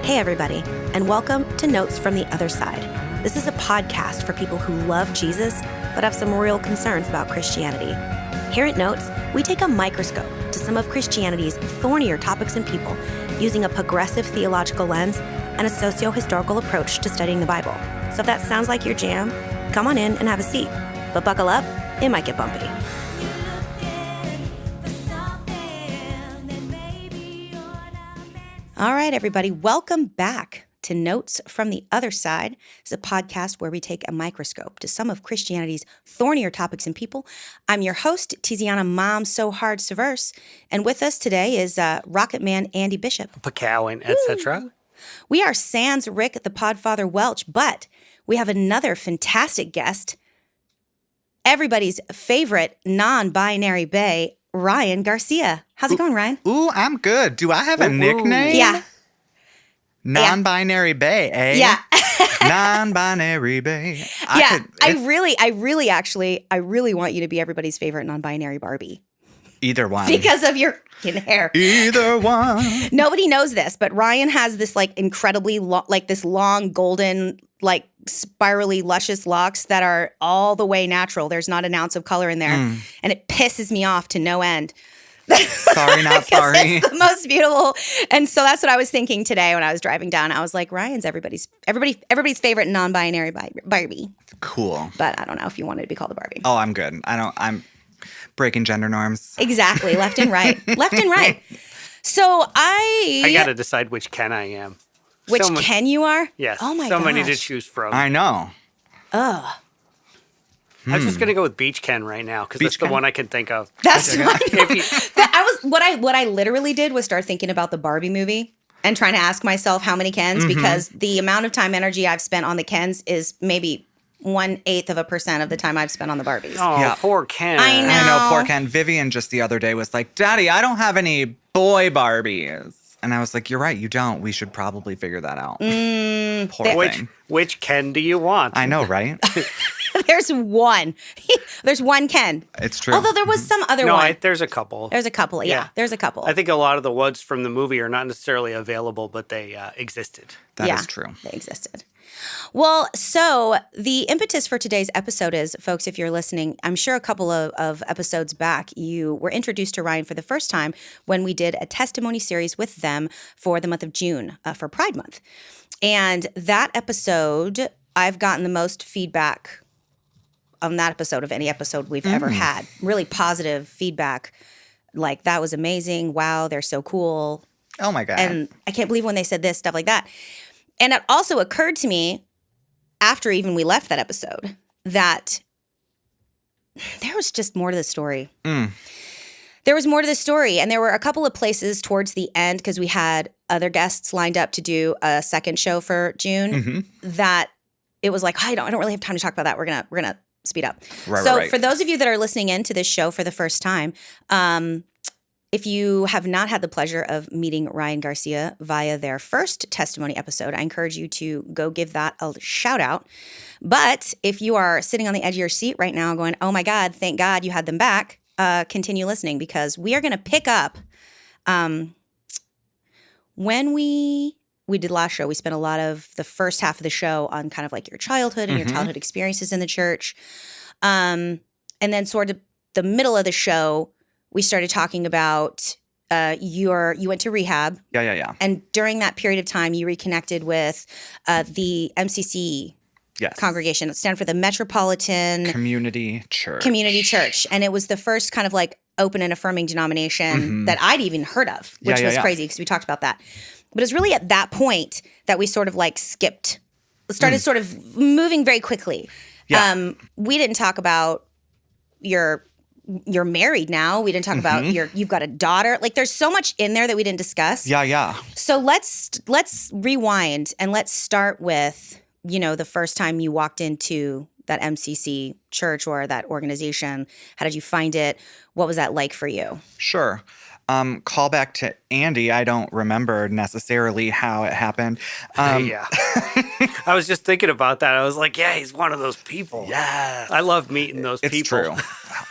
Hey, everybody, and welcome to Notes from the Other Side. This is a podcast for people who love Jesus but have some real concerns about Christianity. Here at Notes, we take a microscope to some of Christianity's thornier topics and people using a progressive theological lens and a socio-historical approach to studying the Bible. So if that sounds like your jam, come on in and have a seat. But buckle up, it might get bumpy. All right, everybody, welcome back to Notes from the Other Side. It's a podcast where we take a microscope to some of Christianity's thornier topics and people. I'm your host, Tiziana Mom So Hard Severse, and with us today is Rocket Man Andy Bishop. Pacowin, etc. We are sans Rick the Podfather Welch, but we have another fantastic guest, everybody's favorite non-binary bae, Ryan Garcia. How's it going, Ryan? Ooh, I'm good. Do I have a nickname? Yeah. Non-binary bae, eh? Yeah. Non-binary bae. I really want you to be everybody's favorite non-binary Barbie. Either one. Because of your hair. Either one. Nobody knows this, but Ryan has this incredibly this long golden spirally luscious locks that are all the way natural. There's not an ounce of color in there. And it pisses me off to no end. Sorry, not sorry. It's the most beautiful. And so that's what I was thinking today when I was driving down. I was like, Ryan's everybody's favorite non-binary Barbie. Cool. But I don't know if you wanted to be called a Barbie. Oh, I'm good. I'm breaking gender norms. Exactly. Left and right. Left and right. So I got to decide which Ken I am. Which Ken you are? Yes. Oh my so gosh. many to choose from. I know. Ugh. I'm just going to go with Beach Ken right now because that's the Ken? one I can think of. That's what I literally did was start thinking about the Barbie movie and trying to ask myself how many Kens because the amount of time energy I've spent on the Kens is maybe 1/8% of the time I've spent on the Barbies. Oh, Yeah. poor Ken. I know. I know, poor Ken. Vivian just the other day was like, Daddy, I don't have any boy Barbies. And I was like, you're right, you don't. We should probably figure that out. Poor thing. Which Ken do you want? I know, right? There's one. There's one Ken. It's true. Although there was some other one. There's a couple. There's a couple. Yeah, there's a couple. I think a lot of the ones from the movie are not necessarily available, but they existed. That is true. They existed. Well, so the impetus for today's episode is, folks, if you're listening, I'm sure a couple of episodes back, you were introduced to Ryan for the first time when we did a testimony series with them for the month of June, for Pride Month. And that episode, I've gotten the most feedback on that episode of any episode we've ever had. Really positive feedback. Like, that was amazing. Wow, they're so cool. Oh, my God. And I can't believe when they said this, stuff like that. And it also occurred to me after even we left that episode that there was just more to the story. There was more to the story. And there were a couple of places towards the end, because we had other guests lined up to do a second show for June, that it was like, I don't really have time to talk about that. We're gonna speed up. Right. For those of you that are listening in to this show for the first time, if you have not had the pleasure of meeting Ryan Garcia via their first testimony episode, I encourage you to go give that a shout out. But if you are sitting on the edge of your seat right now going, oh my God, thank God you had them back, continue listening, because we are going to pick up when we did last show. We spent a lot of the first half of the show on kind of like your childhood and your childhood experiences in the church. And then sort of the middle of the show, we started talking about you went to rehab. Yeah. And during that period of time, you reconnected with the MCC congregation. It stands for the Metropolitan Community Church. And it was the first kind of like open and affirming denomination that I'd even heard of, which was crazy because we talked about that. But it's really at that point that we sort of like started sort of moving very quickly. Yeah. We didn't talk about you're married now. We didn't talk about you've got a daughter. Like, there's so much in there that we didn't discuss. Yeah. So let's rewind and let's start with, the first time you walked into that MCC church or that organization. How did you find it? What was that like for you? Sure. Call back to Andy. I don't remember necessarily how it happened. Yeah. I was just thinking about that. I was like, yeah, he's one of those people. Yes. I love meeting those people. It's true.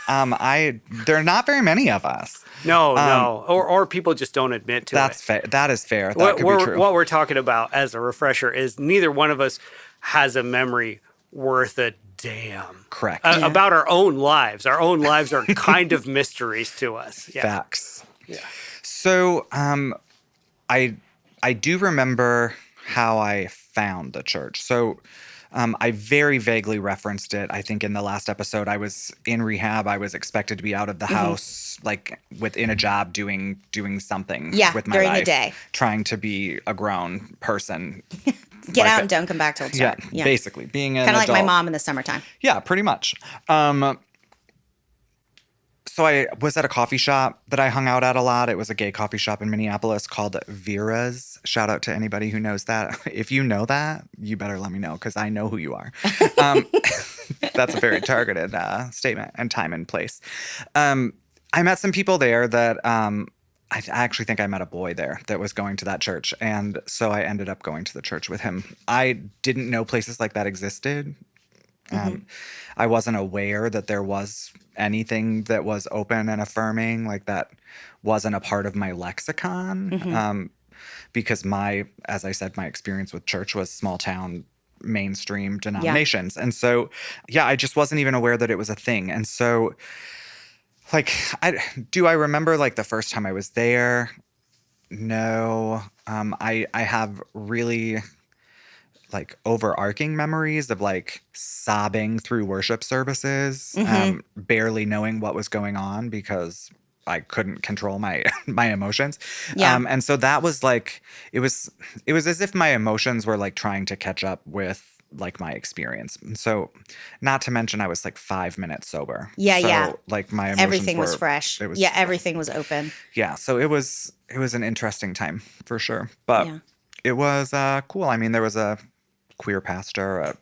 There are not very many of us. No. Or people just don't admit to it. That's fair. That is fair. That could be true. What we're talking about as a refresher is neither one of us has a memory worth a damn. Correct. About our own lives. Our own lives are kind of mysteries to us. Yeah. Facts. Yeah. So I do remember how I found the church. So I very vaguely referenced it. I think in the last episode, I was in rehab. I was expected to be out of the house, like within a job, doing something with my during life, the day, trying to be a grown person. Get out and don't come back till it's dark. Yeah, basically being an kind of like adult. my mom in the summertime. Yeah, pretty much. So I was at a coffee shop that I hung out at a lot. It was a gay coffee shop in Minneapolis called Vera's. Shout out to anybody who knows that. If you know that, you better let me know because I know who you are. That's a very targeted statement and time and place. I met some people there that I actually think I met a boy there that was going to that church. And so I ended up going to the church with him. I didn't know places like that existed. I wasn't aware that there was anything that was open and affirming, like that wasn't a part of my lexicon. Because as I said, my experience with church was small town, mainstream denominations. And so, I just wasn't even aware that it was a thing. And so, like, I remember like the first time I was there? No. I have really like overarching memories of like sobbing through worship services, barely knowing what was going on because I couldn't control my emotions. And so that was like, it was as if my emotions were like trying to catch up with like my experience. And so not to mention I was like 5 minutes sober. So like my emotions everything was fresh. It was, everything was open. Yeah. So it was an interesting time for sure. But it was cool. I mean, there was a queer pastor.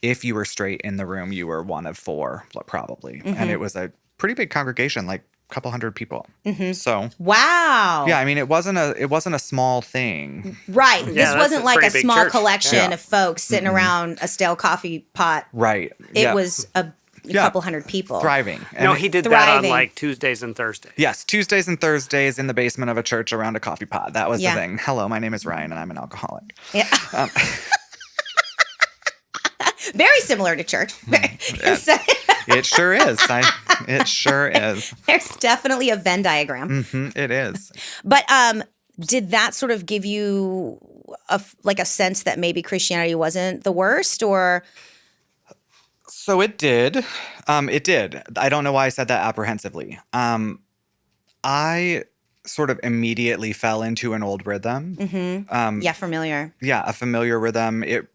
If you were straight in the room, you were one of 4 probably. And it was a pretty big congregation, like a couple hundred people. So wow. Yeah, I mean, it wasn't a small thing. Right. This wasn't like a small collection of folks sitting around a stale coffee pot. Right. It was a couple hundred people. Thriving. No, he did that on like Tuesdays and Thursdays. Yes, Tuesdays and Thursdays in the basement of a church around a coffee pot. That was the thing. Hello, my name is Ryan and I'm an alcoholic. Yeah. Very similar to church. It sure is. It sure is. There's definitely a Venn diagram. It is. But did that sort of give you a sense that maybe Christianity wasn't the worst, or? So it did. It did. I don't know why I said that apprehensively. I sort of immediately fell into an old rhythm. Familiar. Yeah, a familiar rhythm. It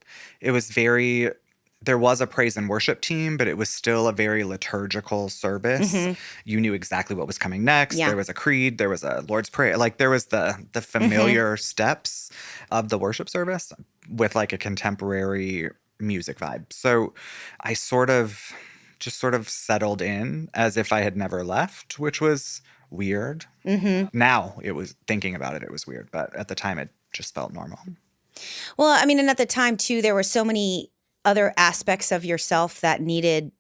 was very. There was a praise and worship team, but it was still a very liturgical service. You knew exactly what was coming next. There was a creed. There was a Lord's Prayer. Like there was the familiar steps of the worship service with like a contemporary music vibe. So I sort of settled in as if I had never left, which was weird. Now it was thinking about it, it was weird. But at the time it just felt normal. Well, I mean, and at the time too, there were so many other aspects of yourself that needed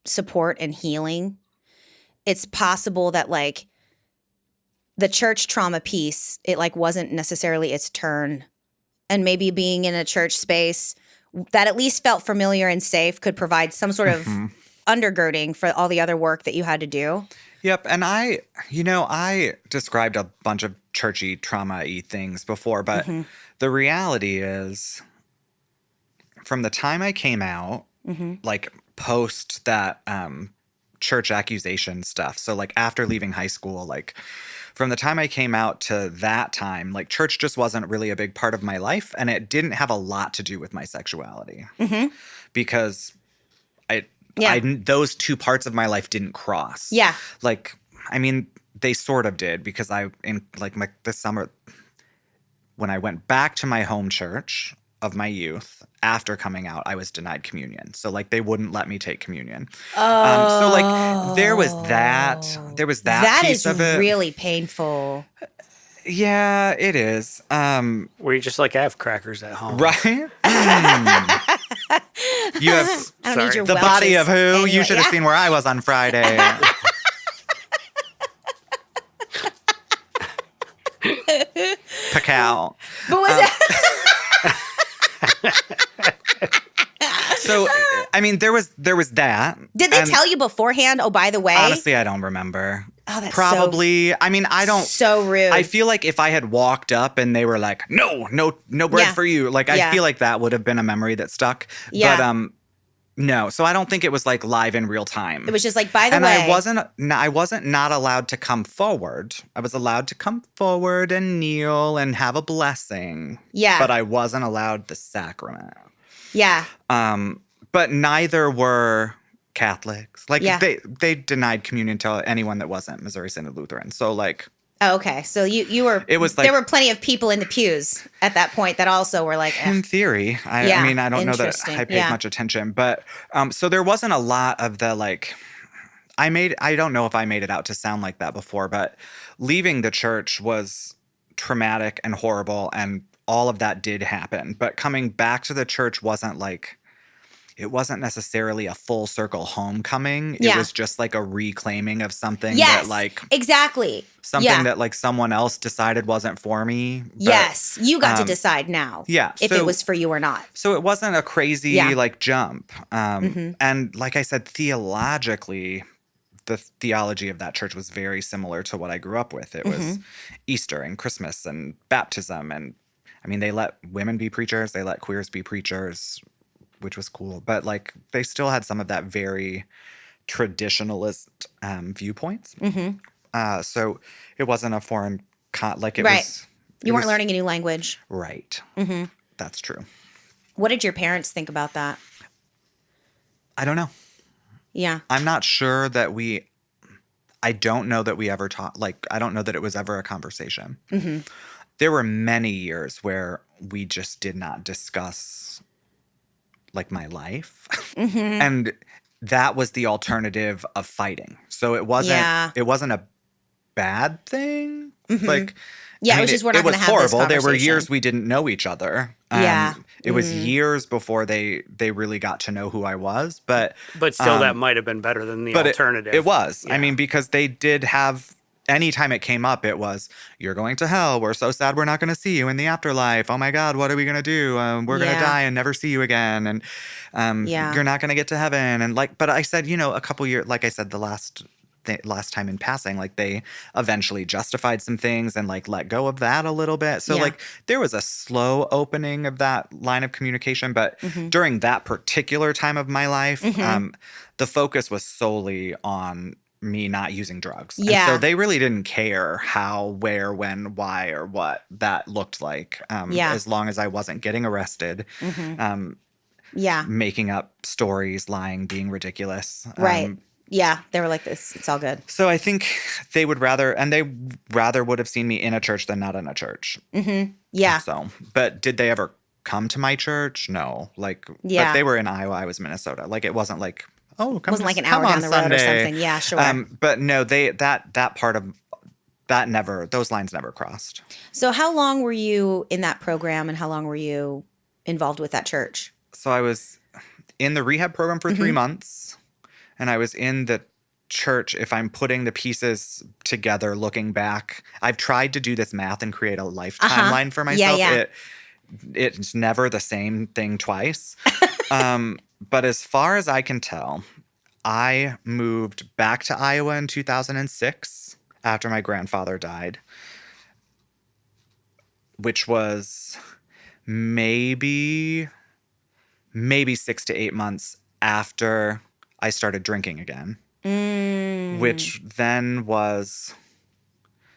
support and healing. It's possible that like the church trauma piece, it like wasn't necessarily its turn. And maybe being in a church space that at least felt familiar and safe could provide some sort of undergirding for all the other work that you had to do. Yep. And I described a bunch of churchy trauma-y things before, but the reality is from the time I came out, like post that church accusation stuff. So like after leaving high school, like from the time I came out to that time, like church just wasn't really a big part of my life. And it didn't have a lot to do with my sexuality because those two parts of my life didn't cross. Yeah. Like, I mean, they sort of did because this summer when I went back to my home church of my youth after coming out, I was denied communion. So like they wouldn't let me take communion. So like there was that piece of it. That is really painful. Yeah, it is. Where you just like have crackers at home. Right? You have I don't need your the body Welch's of who? anyway. You should have Yeah. seen where I was on Friday. Cacao. But was So, I mean, there was that. did they and tell you beforehand? Oh, by the way, Honestly, I don't remember. Oh, that's Probably. I mean, I don't. so rude. I feel like if I had walked up and they were like, no bread Yeah. for you. Like, I Yeah. feel like that would have been a memory that stuck. Yeah. But, no. So I don't think it was like live in real time. It was just like, by the and way, I wasn't not allowed to come forward. I was allowed to come forward and kneel and have a blessing. Yeah. But I wasn't allowed the sacrament. yeah, But neither were Catholics. Like Yeah. they denied communion to anyone that wasn't Missouri Synod Lutheran. So like oh, okay. So you were. It was like- there were plenty of people in the pews at that point that also were like, in theory, I Yeah, mean, I don't know that interesting. I paid Yeah. much attention, but so there wasn't a lot of the like. I don't know if I made it out to sound like that before, but leaving the church was traumatic and horrible, and all of that did happen. But coming back to the church wasn't like. It wasn't necessarily a full circle homecoming. It Yeah. was just like a reclaiming of something yes, that like exactly. something Yeah. that like someone else decided wasn't for me. But, Yes, you got to decide now. yeah, if so- it was for you or not. So it wasn't a crazy Yeah. like jump. And like I said, theologically, the theology of that church was very similar to what I grew up with. It was Easter and Christmas and baptism. And I mean, they let women be preachers. They let queers be preachers, which was cool. But like they still had some of that very traditionalist viewpoints. So it wasn't a foreign like it Right. was. You it weren't was- learning a new language. Right. That's true. What did your parents think about that? I don't know. Yeah. I'm not sure that I don't know that we ever taught, like, I don't know that it was ever a conversation. There were many years where we just did not discuss, like, my life. And that was the alternative of fighting. So it wasn't, Yeah. it wasn't a bad thing. Like, Yeah, I it mean, was just we're not it was going to have this horrible. There were conversation. years we didn't know each other. Yeah. It was years before they really got to know who I was. But still, that might have been better than the alternative. It was. Yeah. I mean, because they did have. Anytime it came up, it was, you're going to hell. We're so sad we're not going to see you in the afterlife. Oh my God, what are we going to do? We're going to Yeah. die and never see you again. And Yeah. you're not going to get to heaven. And like, but I said, a couple years, like I said, the last time in passing, like they eventually justified some things and like let go of that a little bit. So Yeah. like there was a slow opening of that line of communication. But during that particular time of my life, the focus was solely on me not using drugs. Yeah. And so they really didn't care how, where, when, why, or what that looked like. Yeah. As long as I wasn't getting arrested, Yeah. making up stories, lying, being ridiculous. Right. Yeah. They were like this. It's all good. So I think they would rather would have seen me in a church than not in a church. Yeah. So, but did they ever come to my church? No. Like, Yeah. but they were in Iowa. I was in Minnesota. Like, it wasn't like, oh, come. It wasn't like an come hour on down the road or Sunday. something. Yeah, sure. But no, that part of that those lines never crossed. So how long were you in that program and how long were you involved with that church? So I was in the rehab program for 3 months, and I was in the church. If I'm putting the pieces together, looking back, I've tried to do this math and create a life timeline for myself. Yeah. It's never the same thing twice. But as far as I can tell, I moved back to Iowa in 2006 after my grandfather died, which was maybe 6 to 8 months after I started drinking again, which then was,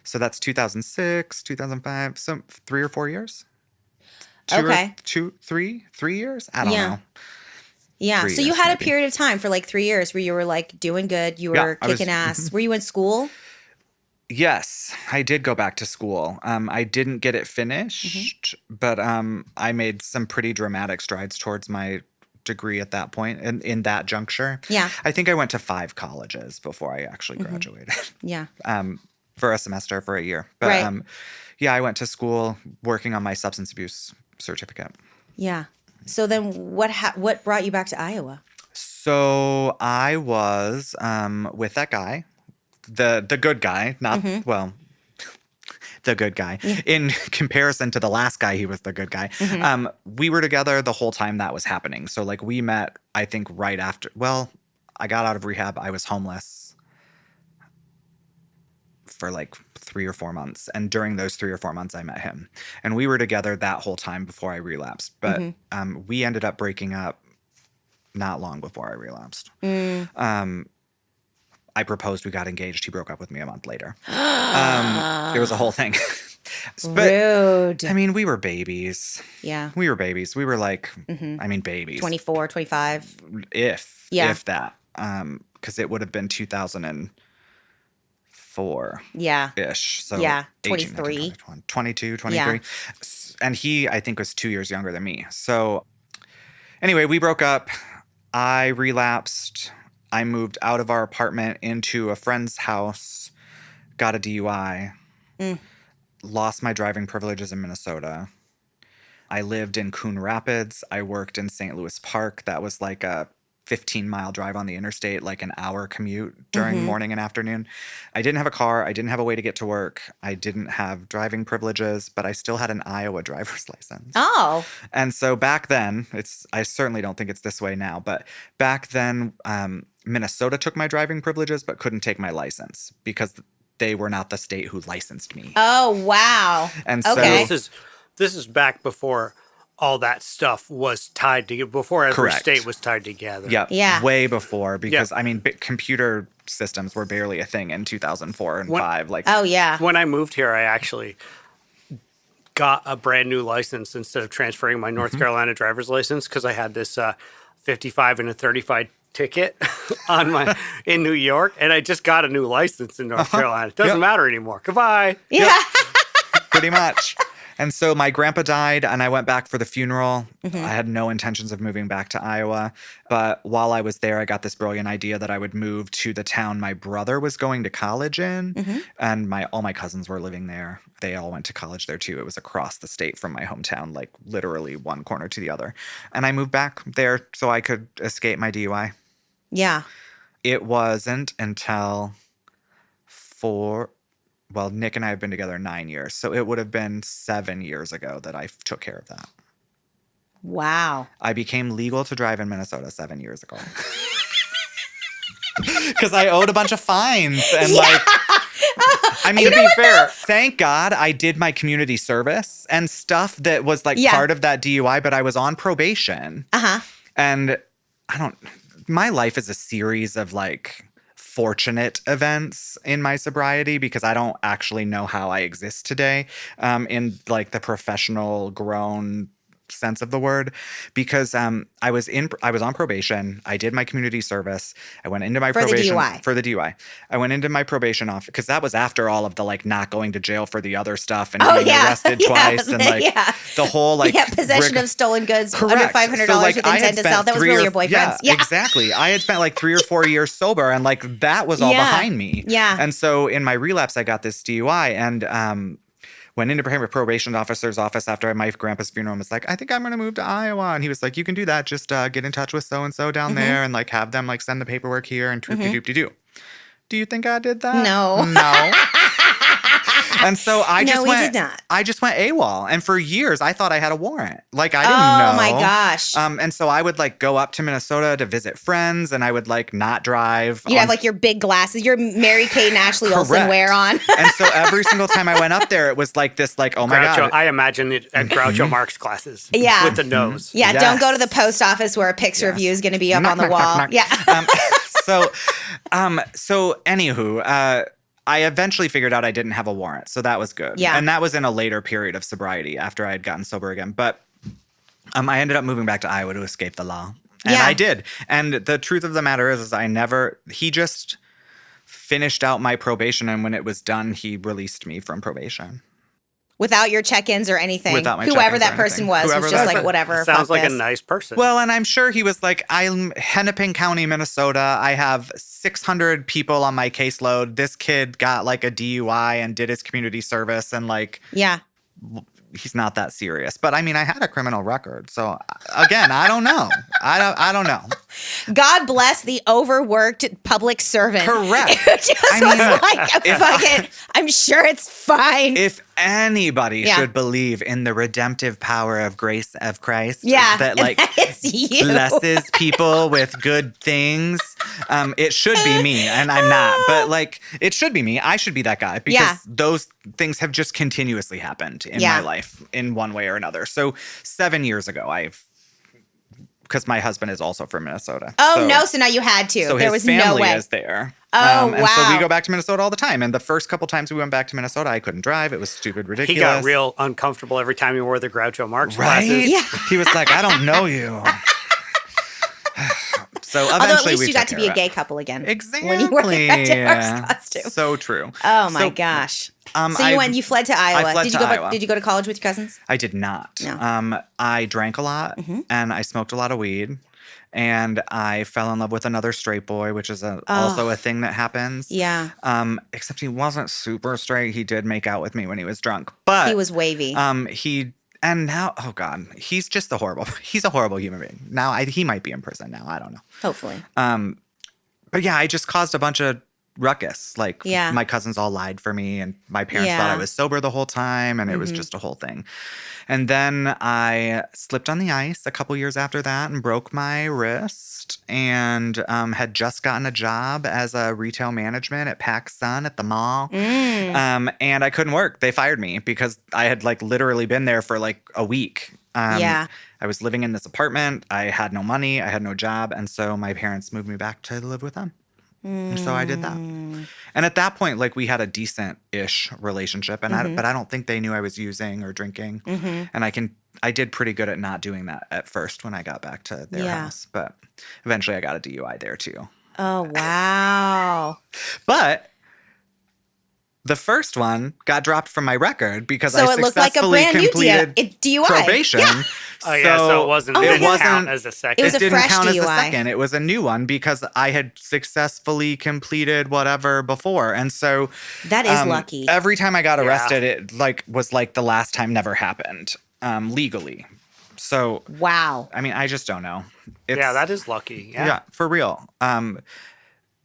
so that's 2006, 2005, so 3 or 4 years. Okay. 3 years? I don't know. Yeah. 3 So you years, had a maybe. period of time for like 3 years where you were like doing good. You Yeah, were I was- kicking ass. Were you in school? Yes, I did go back to school. I didn't get it finished, but I made some pretty dramatic strides towards my degree at that point, in that juncture. Yeah. I think I went to 5 colleges before I actually graduated. Yeah. For a semester, for a year. But Right. yeah, I went to school working on my substance abuse certificate. Yeah. So then what brought you back to Iowa? So I was with that guy, the good guy, not well, the good guy. In comparison to the last guy, he was the good guy. We were together the whole time that was happening. So like we met, I think right after. Well, I got out of rehab. I was homeless for like 3 or 4 months, and during those 3 or 4 months, I met him, and we were together that whole time before I relapsed. But we ended up breaking up not long before I relapsed. I proposed, we got engaged. He broke up with me a month later. It was a whole thing. But, Rude. I mean, we were babies. Yeah. We were babies. We were like, I mean, babies. 24, 25. If that. Because it would have been 2004. Yeah. Ish. So Yeah. 18, 23. 19, 20, 22, 23. And he, I think, was 2 years younger than me. So anyway, we broke up. I relapsed. I moved out of our apartment into a friend's house, got a DUI, lost my driving privileges in Minnesota. I lived in Coon Rapids. I worked in St. Louis Park. That was like a 15-mile drive on the interstate, like an hour commute during morning and afternoon. I didn't have a car. I didn't have a way to get to work. I didn't have driving privileges, but I still had an Iowa driver's license. Oh. And so back then, I certainly don't think it's this way now, but back then, Minnesota took my driving privileges but couldn't take my license because they were not the state who licensed me. Oh, wow. And so Okay. This is back before all that stuff was tied together, before every Correct. state was tied together. Yeah. Way before, because I mean, computer systems were barely a thing in 2004 and 5. Like, Oh, yeah. When I moved here, I actually got a brand new license instead of transferring my North Carolina driver's license because I had this 55 and a 35 ticket on in New York, and I just got a new license in North Carolina. It doesn't matter anymore. Goodbye. Yeah. pretty much. And so my grandpa died, and I went back for the funeral. I had no intentions of moving back to Iowa. But while I was there, I got this brilliant idea that I would move to the town my brother was going to college in. And all my cousins were living there. They all went to college there, too. It was across the state from my hometown, like literally one corner to the other. And I moved back there so I could escape my DUI. Yeah. It wasn't until Nick and I have been together 9 years. So it would have been 7 years ago that I took care of that. Wow. I became legal to drive in Minnesota 7 years ago. Because I owed a bunch of fines. And I mean, to be fair, thank God I did my community service and stuff that was like part of that DUI, but I was on probation. And my life is a series of like fortunate events in my sobriety because I don't actually know how I exist today in like the professional grown sense of the word, because I was on probation. I did my community service. I went into my probation for the DUI. I went into my probation office because that was after all of the like not going to jail for the other stuff and being arrested twice and like the whole like possession of stolen goods Correct. under $500 So, like, with I had intent to sell. spent That was really your boyfriend's. Yeah, exactly. I had spent like 3 or 4 years sober, and like that was all behind me. Yeah. And so in my relapse, I got this DUI, and went into a probation officer's office after my grandpa's funeral and was like, I think I'm going to move to Iowa. And he was like, you can do that. Just get in touch with so-and-so down there and like have them like send the paperwork here and doop-de-doop-de-doo. Do you think I did that? No. And so I just we did not. I just went AWOL. And for years, I thought I had a warrant. Like, I didn't know. Oh, my gosh. And so I would, like, go up to Minnesota to visit friends, and I would, like, not drive. You'd have, like, your big glasses, your Mary Kate and Ashley Olsen wear on. And so every single time I went up there, it was like this, like, oh, my God. I imagine it at Groucho Marx classes. Yeah. With the nose. Yeah, don't go to the post office where a picture of you is going to be up on the wall. Yeah. So anywho, I eventually figured out I didn't have a warrant, so that was good. Yeah. And that was in a later period of sobriety after I had gotten sober again. But I ended up moving back to Iowa to escape the law. And I did. And the truth of the matter is he just finished out my probation, and when it was done, he released me from probation. Without your check-ins or anything. Without my Whoever check-ins that or person anything. was just like, whatever. Sounds like this. a nice person. Well, and I'm sure he was like, I'm Hennepin County, Minnesota. I have 600 people on my caseload. This kid got like a DUI and did his community service and like, he's not that serious. But I mean, I had a criminal record. So again, I don't know. I don't know. God bless the overworked public servant. Correct. Who just was like, fuck it. I'm sure it's fine. If anybody should believe in the redemptive power of grace of Christ, that like it's you. blesses people with good things, it should be me, and I'm not. But like, it should be me. I should be that guy because those things have just continuously happened in my life in one way or another. So 7 years ago, because my husband is also from Minnesota. So now you had to. So there his was no family way. is there. Oh, and so we go back to Minnesota all the time. And the first couple times we went back to Minnesota, I couldn't drive. It was stupid, ridiculous. He got real uncomfortable every time he wore the Groucho Marx right? glasses. Yeah. He was like, I don't know you. So eventually Although at least you got to be a gay couple again. Exactly. When you wore the Groucho Marx costume. So true. Oh my gosh. So you fled to Iowa. I fled to Iowa. Did you go to college with your cousins? I did not. No. I drank a lot and I smoked a lot of weed. And I fell in love with another straight boy, which is also a thing that happens. Yeah. Except he wasn't super straight. He did make out with me when he was drunk. But he was wavy. And now, oh God, he's just he's a horrible human being. Now he might be in prison now. I don't know. Hopefully. But yeah, I just caused a bunch of ruckus. Like my cousins all lied for me and my parents thought I was sober the whole time and it was just a whole thing. And then I slipped on the ice a couple years after that and broke my wrist and had just gotten a job as a retail management at PacSun at the mall. And I couldn't work. They fired me because I had like literally been there for like a week. I was living in this apartment. I had no money. I had no job. And so my parents moved me back to live with them. And so I did that. And at that point, like we had a decent-ish relationship, and but I don't think they knew I was using or drinking. And I did pretty good at not doing that at first when I got back to their house. But eventually I got a DUI there too. Oh, wow. But the first one got dropped from my record because So I it looked like a successfully brand new completed DUI. probation. Yeah. Oh, yeah, so it wasn't. It didn't count as a second. It was a didn't fresh count as a DUI. second. It was a new one because I had successfully completed whatever before, and so That is lucky. Every time I got arrested, it was like the last time never happened legally. So wow. I mean, I just don't know. That is lucky. Yeah, for real. And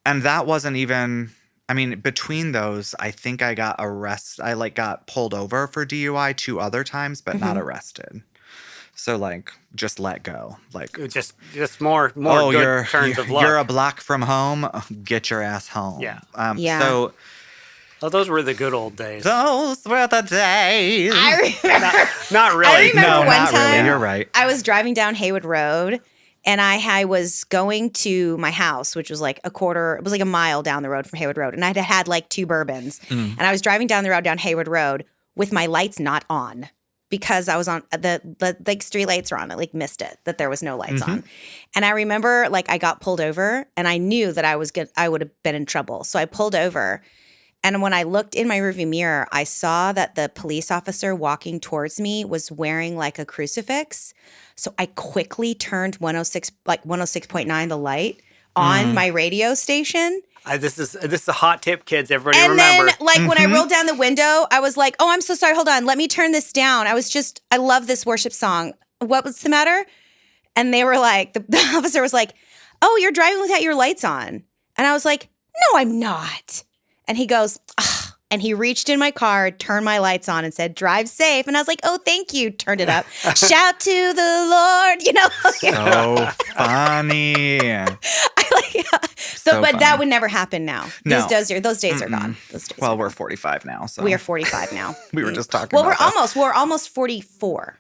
that wasn't even. I mean, between those, I think I got arrested. I got pulled over for DUI 2 other times, but not arrested. So like, just let go. Like, just more good turns of luck. You're a block from home. Get your ass home. Yeah. So. Oh, those were the good old days. Those were the days. I remember. Not really. I remember one not time. Really. You're right. I was driving down Haywood Road. And I was going to my house, which was like it was like a mile down the road from Haywood Road. And I had like 2 bourbons. And I was driving down the road down Haywood Road with my lights not on because I was on the like street lights were on. I like missed it that there was no lights on. And I remember like I got pulled over and I knew that I would have been in trouble. So I pulled over. And when I looked in my rearview mirror, I saw that the police officer walking towards me was wearing like a crucifix. So I quickly turned 106.9, the light, on my radio station. This is a hot tip, kids. Everybody and remember. And then, like, when I rolled down the window, I was like, oh, I'm so sorry. Hold on. Let me turn this down. I love this worship song. What was the matter? And they were like, the officer was like, oh, you're driving without your lights on. And I was like, no, I'm not. And he goes, ugh. And he reached in my car, turned my lights on and said, drive safe. And I was like, oh, thank you. Turned it up. Shout to the Lord, you know. So funny. But that would never happen now. No. Those days are gone. Well, we're 45 now. So we are 45 now. We were just talking well, about we're almost 44.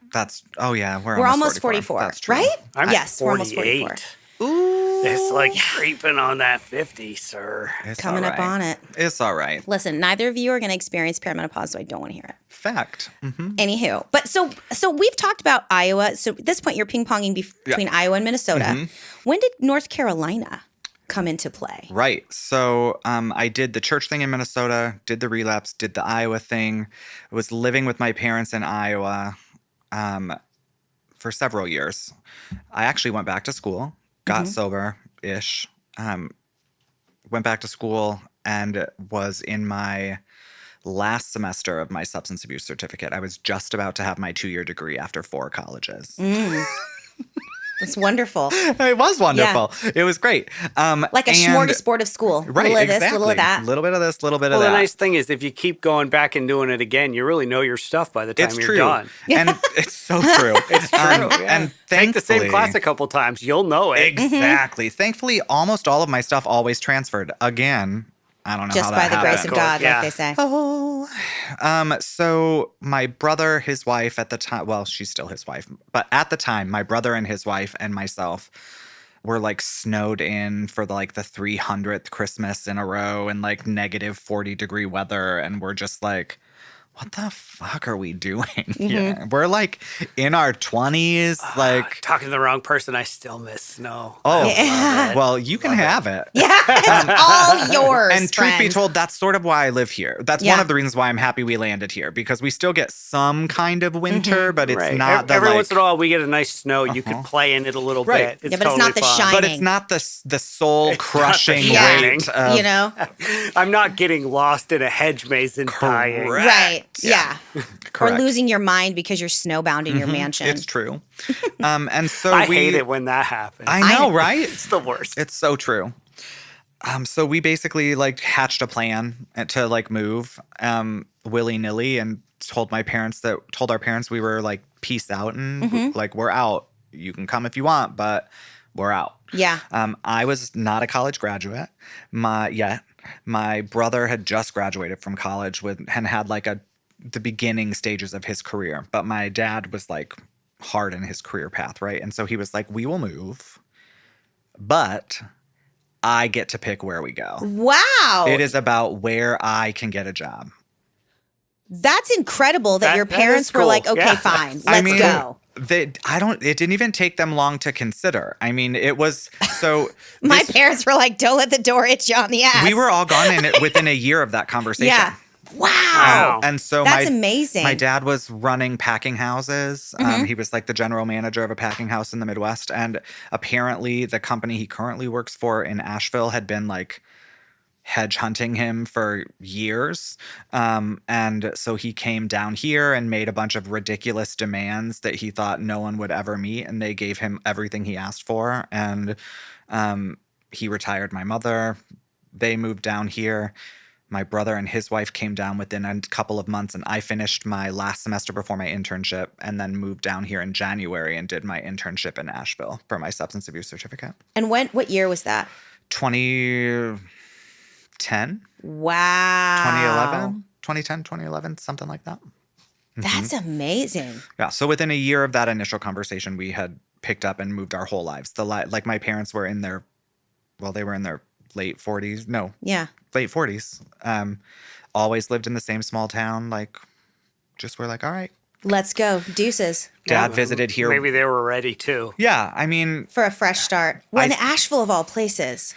We're almost 44. That's true. Right? I'm yes, 48. we're almost 44. Ooh. It's like creeping on that 50, sir. It's coming up on it. It's all right. Listen, neither of you are going to experience perimenopause, so I don't want to hear it. Fact. Anywho, but so we've talked about Iowa. So at this point, you're ping-ponging between Iowa and Minnesota. When did North Carolina come into play? Right. So I did the church thing in Minnesota, did the relapse, did the Iowa thing. I was living with my parents in Iowa for several years. I actually went back to school, got sober-ish, went back to school and was in my last semester of my substance abuse certificate. I was just about to have my 2-year degree after 4 colleges. That's wonderful. It was wonderful. It was great. Like a smorgasbord of school. Right, little of exactly. this, little of that. A little bit of this, little bit Well, of that. the nice thing is if you keep going back and doing it again, you really know your stuff by the time It's you're true. done. And it's so true. It's true. Yeah. And Take the same thankfully- class a couple times, you'll know it. Exactly. Thankfully, almost all of my stuff always transferred. Again, I don't know Just how by that the grace happened. of God, Yeah. like they say. So my brother, his wife at the time, well, she's still his wife, but at the time, my brother and his wife and myself were like snowed in for the 300th Christmas in a row and like negative 40-degree weather. And we're just like, what the fuck are we doing here? We're like in our 20s, like. Talking to the wrong person, I still miss snow. Oh, Yeah. well, you can have it. Yeah, it's all yours, And truth be friend. told, that's sort of why I live here. That's one Yeah. of the reasons why I'm happy we landed here, because we still get some kind of winter, but it's Right. not the Every once in a while, we get a nice snow. You Uh-huh. could play in it a little Right. bit. It's Yeah, but it's not totally the fine. shine. But it's not the soul crushing shining. weight of You know? I'm not getting lost in a hedge maze and dying. Correct. Right. Yeah. Or Correct. losing your mind because you're snowbound in your mansion. It's true. And so I we hate it when that happens. I know, know. right? It's the worst. It's so true. So we basically hatched a plan to move willy-nilly and told our parents we were peace out and we're out. You can come if you want, but we're out. Yeah. I was not a college graduate yet. My brother had just graduated from college and had the beginning stages of his career, but my dad was hard in his career path, right? And so he was like, we will move, but I get to pick where we go. Wow. It is about where I can get a job. That's incredible that your That is parents were cool. like, okay, Yeah. fine, let's go. It didn't even take them long to consider. I mean, it was so. My parents were like, don't let the door hit you on the ass. We were all gone within a year of that conversation. Yeah. Wow. Wow. And so That's amazing. My dad was running packing houses. He was the general manager of a packing house in the Midwest. And apparently the company he currently works for in Asheville had been hedge hunting him for years. And so he came down here and made a bunch of ridiculous demands that he thought no one would ever meet. And they gave him everything he asked for. And he retired my mother. They moved down here. My brother and his wife came down within a couple of months, and I finished my last semester before my internship and then moved down here in January and did my internship in Asheville for my substance abuse certificate. And what year was that? 2010, Wow. 2010, 2011, something like that. That's amazing. Yeah. So within a year of that initial conversation, we had picked up and moved our whole lives. My parents were in their late 40s. No. Yeah. Late 40s. Always lived in the same small town. Just we're all right. Let's go. Deuces. Dad visited here. Maybe they were ready too. Yeah, I mean, For a fresh start. Well, in Asheville of all places.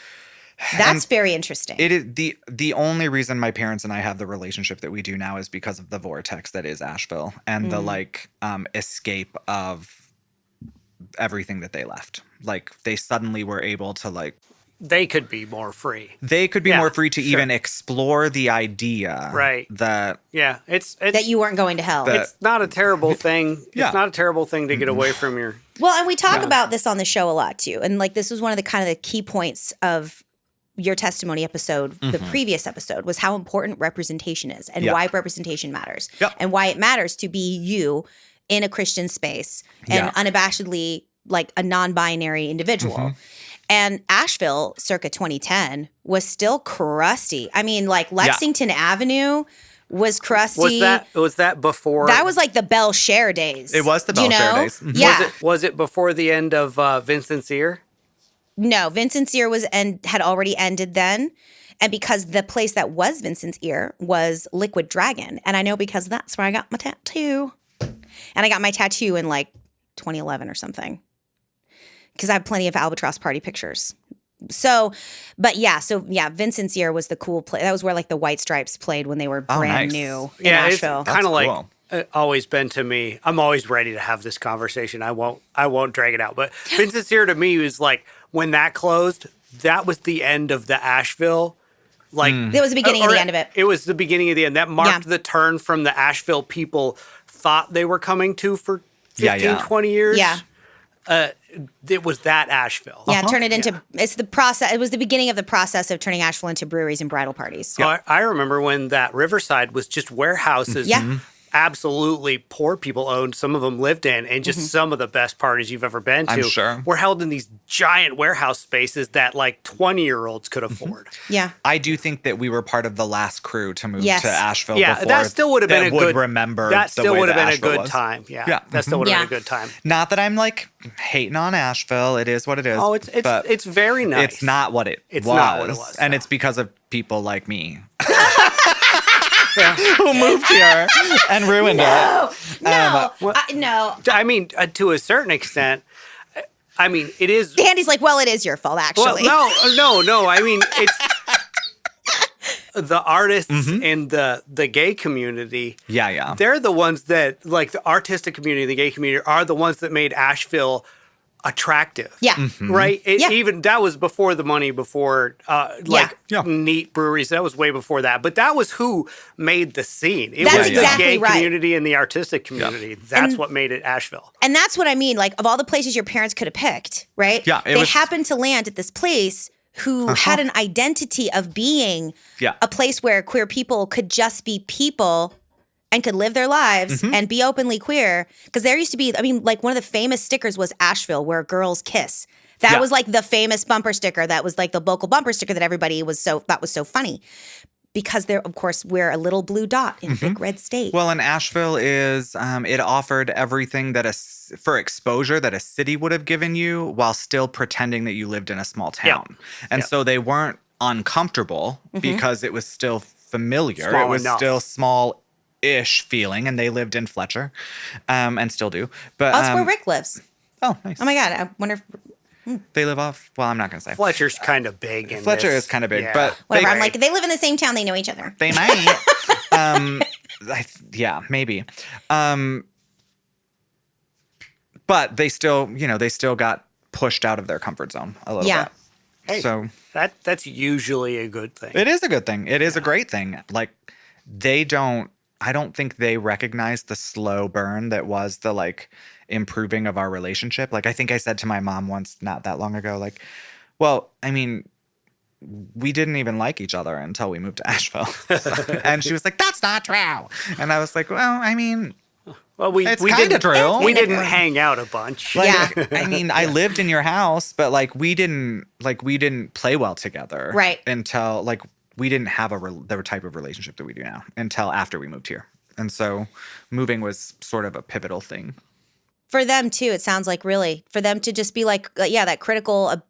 That's very interesting. it is the only reason my parents and I have the relationship that we do now is because of the vortex that is Asheville and the escape of everything that they left. They suddenly were able to They could be more free. they could be Yeah, more free to sure. even explore the idea Right. that Yeah, it's that you weren't going to hell. That- it's not a terrible thing. Yeah. It's not a terrible thing to get away from your. Well, and we talk about this on the show a lot too. And this was one of the kind of the key points of your testimony episode, the previous episode, was how important representation is and Yeah. why representation matters. Yep. And why it matters to be you in a Christian space and Yeah. unabashedly a non-binary individual. And Asheville, circa 2010, was still crusty. I mean, Lexington Avenue was crusty. Was that before? That was the Bell Share days. It was the Bell Share days. Mhm. Yeah. Was it before the end of Vincent's Ear? No, Vincent's Ear had already ended then. And because the place that was Vincent's Ear was Liquid Dragon. And I know because that's where I got my tattoo. And I got my tattoo in 2011 or something. Because I have plenty of Albatross party pictures. So Vincent's Ear was the cool place. That was where the White Stripes played when they were brand nice. new in Yeah, Asheville. it's kind of That's like cool. always been to me. I'm always ready to have this conversation. I won't drag it out. But Vincent's Ear to me was when that closed, that was the end of the Asheville Like It was the beginning and the end of it. It was the beginning of the end. That marked Yeah. the turn from the Asheville people thought they were coming to for 15, 20 years. Yeah. It was that Asheville. Yeah, turn it into it's the process. It was the beginning of the process of turning Asheville into breweries and bridal parties. So I remember when that Riverside was just warehouses. Yeah. Absolutely poor people owned. Some of them lived in, and just some of the best parties you've ever been to I'm sure. were held in these giant warehouse spaces that like 20-year-olds could afford. Yeah. I do think that we were part of the last crew to move Yes. to Asheville. Yeah, before that still would have been a good. remember. That the still way would have that been a Asheville good was. time. Yeah, Yeah. that still would have Yeah. been a good time. Not that I'm like hating on Asheville. It is what it is. Oh, it's very nice. It's not what it It's was. not what it was, And no. it's because of people like me. Who moved here and ruined it. No. what- No. I mean, to a certain extent, I mean, it is. Andy's like, well, it is your fault, actually. Well, no. I mean, it's the artists in the gay community. Yeah. They're the ones that, like, the artistic community, the gay community, are the ones that made Asheville attractive. Yeah. Right? Yeah. Even that was before the money, before Yeah. neat breweries. That was way before that. But that was who made the scene. It That's was exactly the gay right. community and the artistic community. That's what made it Asheville. And that's what I mean. Like, of all the places your parents could have picked, right? Yeah, it They was- happened to land at this place who had an identity of being Yeah. a place where queer people could just be people and could live their lives and be openly queer. Because there used to be, I mean, like one of the famous stickers was Asheville, where girls kiss. That Yeah. was like the famous bumper sticker. That was like the local bumper sticker that everybody thought was so funny. Because there, of course, we're a little blue dot in a big red state. Well, and Asheville is, it offered everything that for exposure that a city would have given you while still pretending that you lived in a small town. And so they weren't uncomfortable because it was still familiar. Small it was enough. still small-ish feeling, and they lived in Fletcher and still do. But That's where Rick lives. oh, nice. Oh my God. I wonder if, They live off, well, I'm not going to say. Fletcher's kind of big. In Fletcher this. is kind of big, Yeah. but whatever. they, I'm like, they live in the same town. They know each other. they might. Yeah, maybe. But they still, they still got pushed out of their comfort zone a little Yeah. bit. Hey, So that's usually a good thing. it is a good thing. It is a great thing. Like I don't think they recognize the slow burn that was the like improving of our relationship. Like I think I said to my mom once not that long ago, like, well, I mean, we didn't even like each other until we moved to Asheville. And she was like, that's not true. And I was like, well, I mean, Well, we it's we kinda didn't true. we Kinda didn't true. hang out a bunch. Yeah. I mean, I lived in your house, but like we didn't play well together. Right. Until like we didn't have the type of relationship that we do now until after we moved here. And so moving was sort of a pivotal thing. For them too, it sounds like really for them to just be like, that critical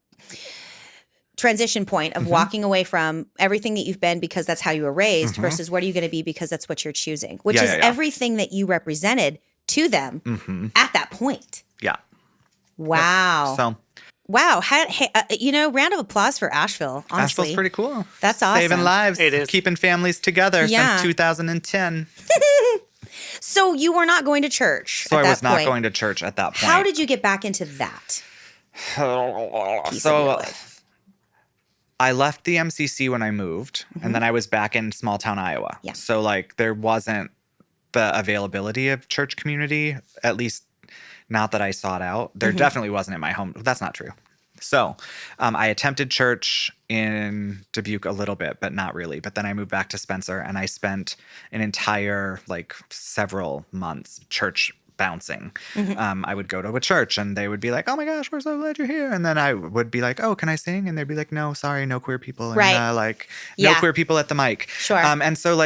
transition point of walking away from everything that you've been because that's how you were raised versus what are you going to be because that's what you're choosing, which is Yeah. everything that you represented to them at that point. Yeah. Wow. So Wow. Round of applause for Asheville, honestly. Asheville's pretty cool. That's awesome. Saving lives. It is. Keeping families together Yeah. since 2010. So you were not going to church So at I that was not point. going to church at that point. How did you get back into that piece of your So life? I left the MCC when I moved, and then I was back in small town Iowa. Yeah. So like there wasn't the availability of church community, at least not that I sought out. There definitely wasn't in my home. That's not true. So I attempted church in Dubuque a little bit, but not really. But then I moved back to Spencer, and I spent an entire several months church bouncing. I would go to a church and they would be like, oh my gosh, we're so glad you're here. And then I would be like, oh, can I sing? And they'd be like, no, sorry, no queer people. And Right. no Yeah. queer people at the mic. Sure. And so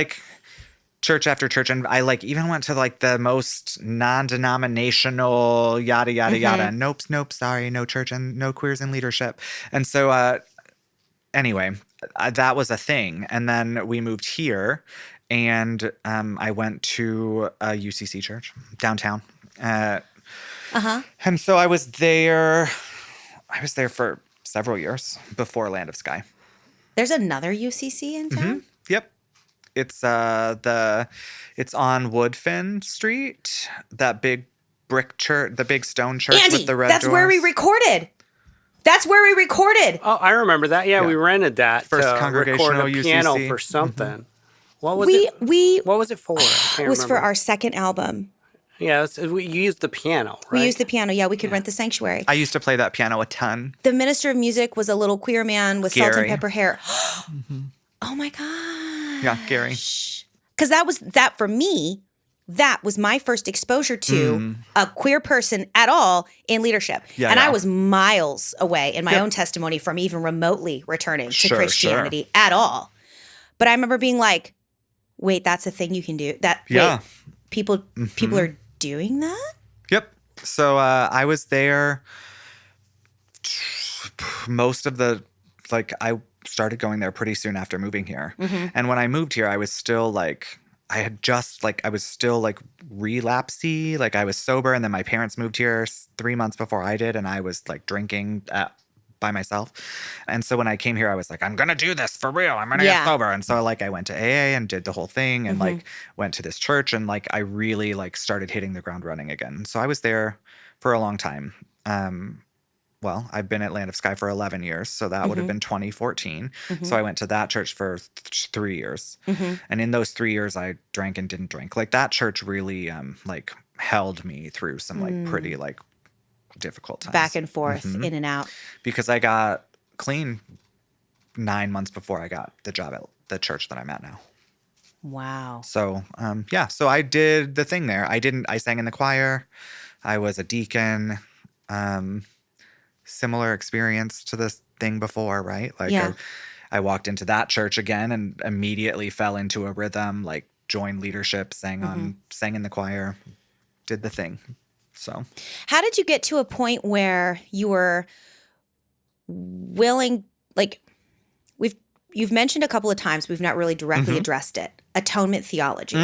church after church, and I even went to the most non-denominational yada yada yada. Nope, sorry, no church and no queers in leadership. And so anyway, that was a thing. And then we moved here, and I went to a UCC church downtown. And so I was there for several years before Land of Sky. There's another UCC in town? Yep. It's it's on Woodfin Street, that big brick church, the big stone church Andy, with the red that's doors. where we recorded. That's where we recorded. Oh, I remember that. Yeah, Yeah. we rented that First to record congregational a piano UCC. for something. What was We it? we What was it for? I it can't was remember. for our second album. Yeah, we used the piano, right? We used the piano. Yeah, we could rent the sanctuary. I used to play that piano a ton. The minister of music was a little queer man with salt and Gary. pepper hair. Oh my god. Yeah, Gary. Because that for me, that was my first exposure to a queer person at all in leadership. Yeah, and yeah. I was miles away in my own testimony from even remotely returning to Sure, Christianity at all. But I remember being like, wait, that's a thing you can do. Yeah. People are doing that? Yep. So I was there most of the, like, I started going there pretty soon after moving here. And when I moved here, I was still like, I was still like relapsey. Like I was sober, and then my parents moved here 3 months before I did, and I was like drinking by myself. And so when I came here, I was like, I'm gonna do this for real. I'm gonna get sober. And so like I went to AA and did the whole thing, and like went to this church, and like I really like started hitting the ground running again. So I was there for a long time. Well, I've been at Land of Sky for 11 years, so that would have been 2014. So I went to that church for 3 years. And in those 3 years, I drank and didn't drink. Like that church really like held me through some like pretty like difficult times. Back and forth, in and out. Because I got clean 9 months before I got the job at the church that I'm at now. Wow. So, so I did the thing there. I sang in the choir. I was a deacon. Similar experience to this thing before, right? Like I walked into that church again and immediately fell into a rhythm, like joined leadership, sang in the choir, did the thing. So how did you get to a point where you were willing, like you've mentioned a couple of times, we've not really directly addressed it, atonement theology,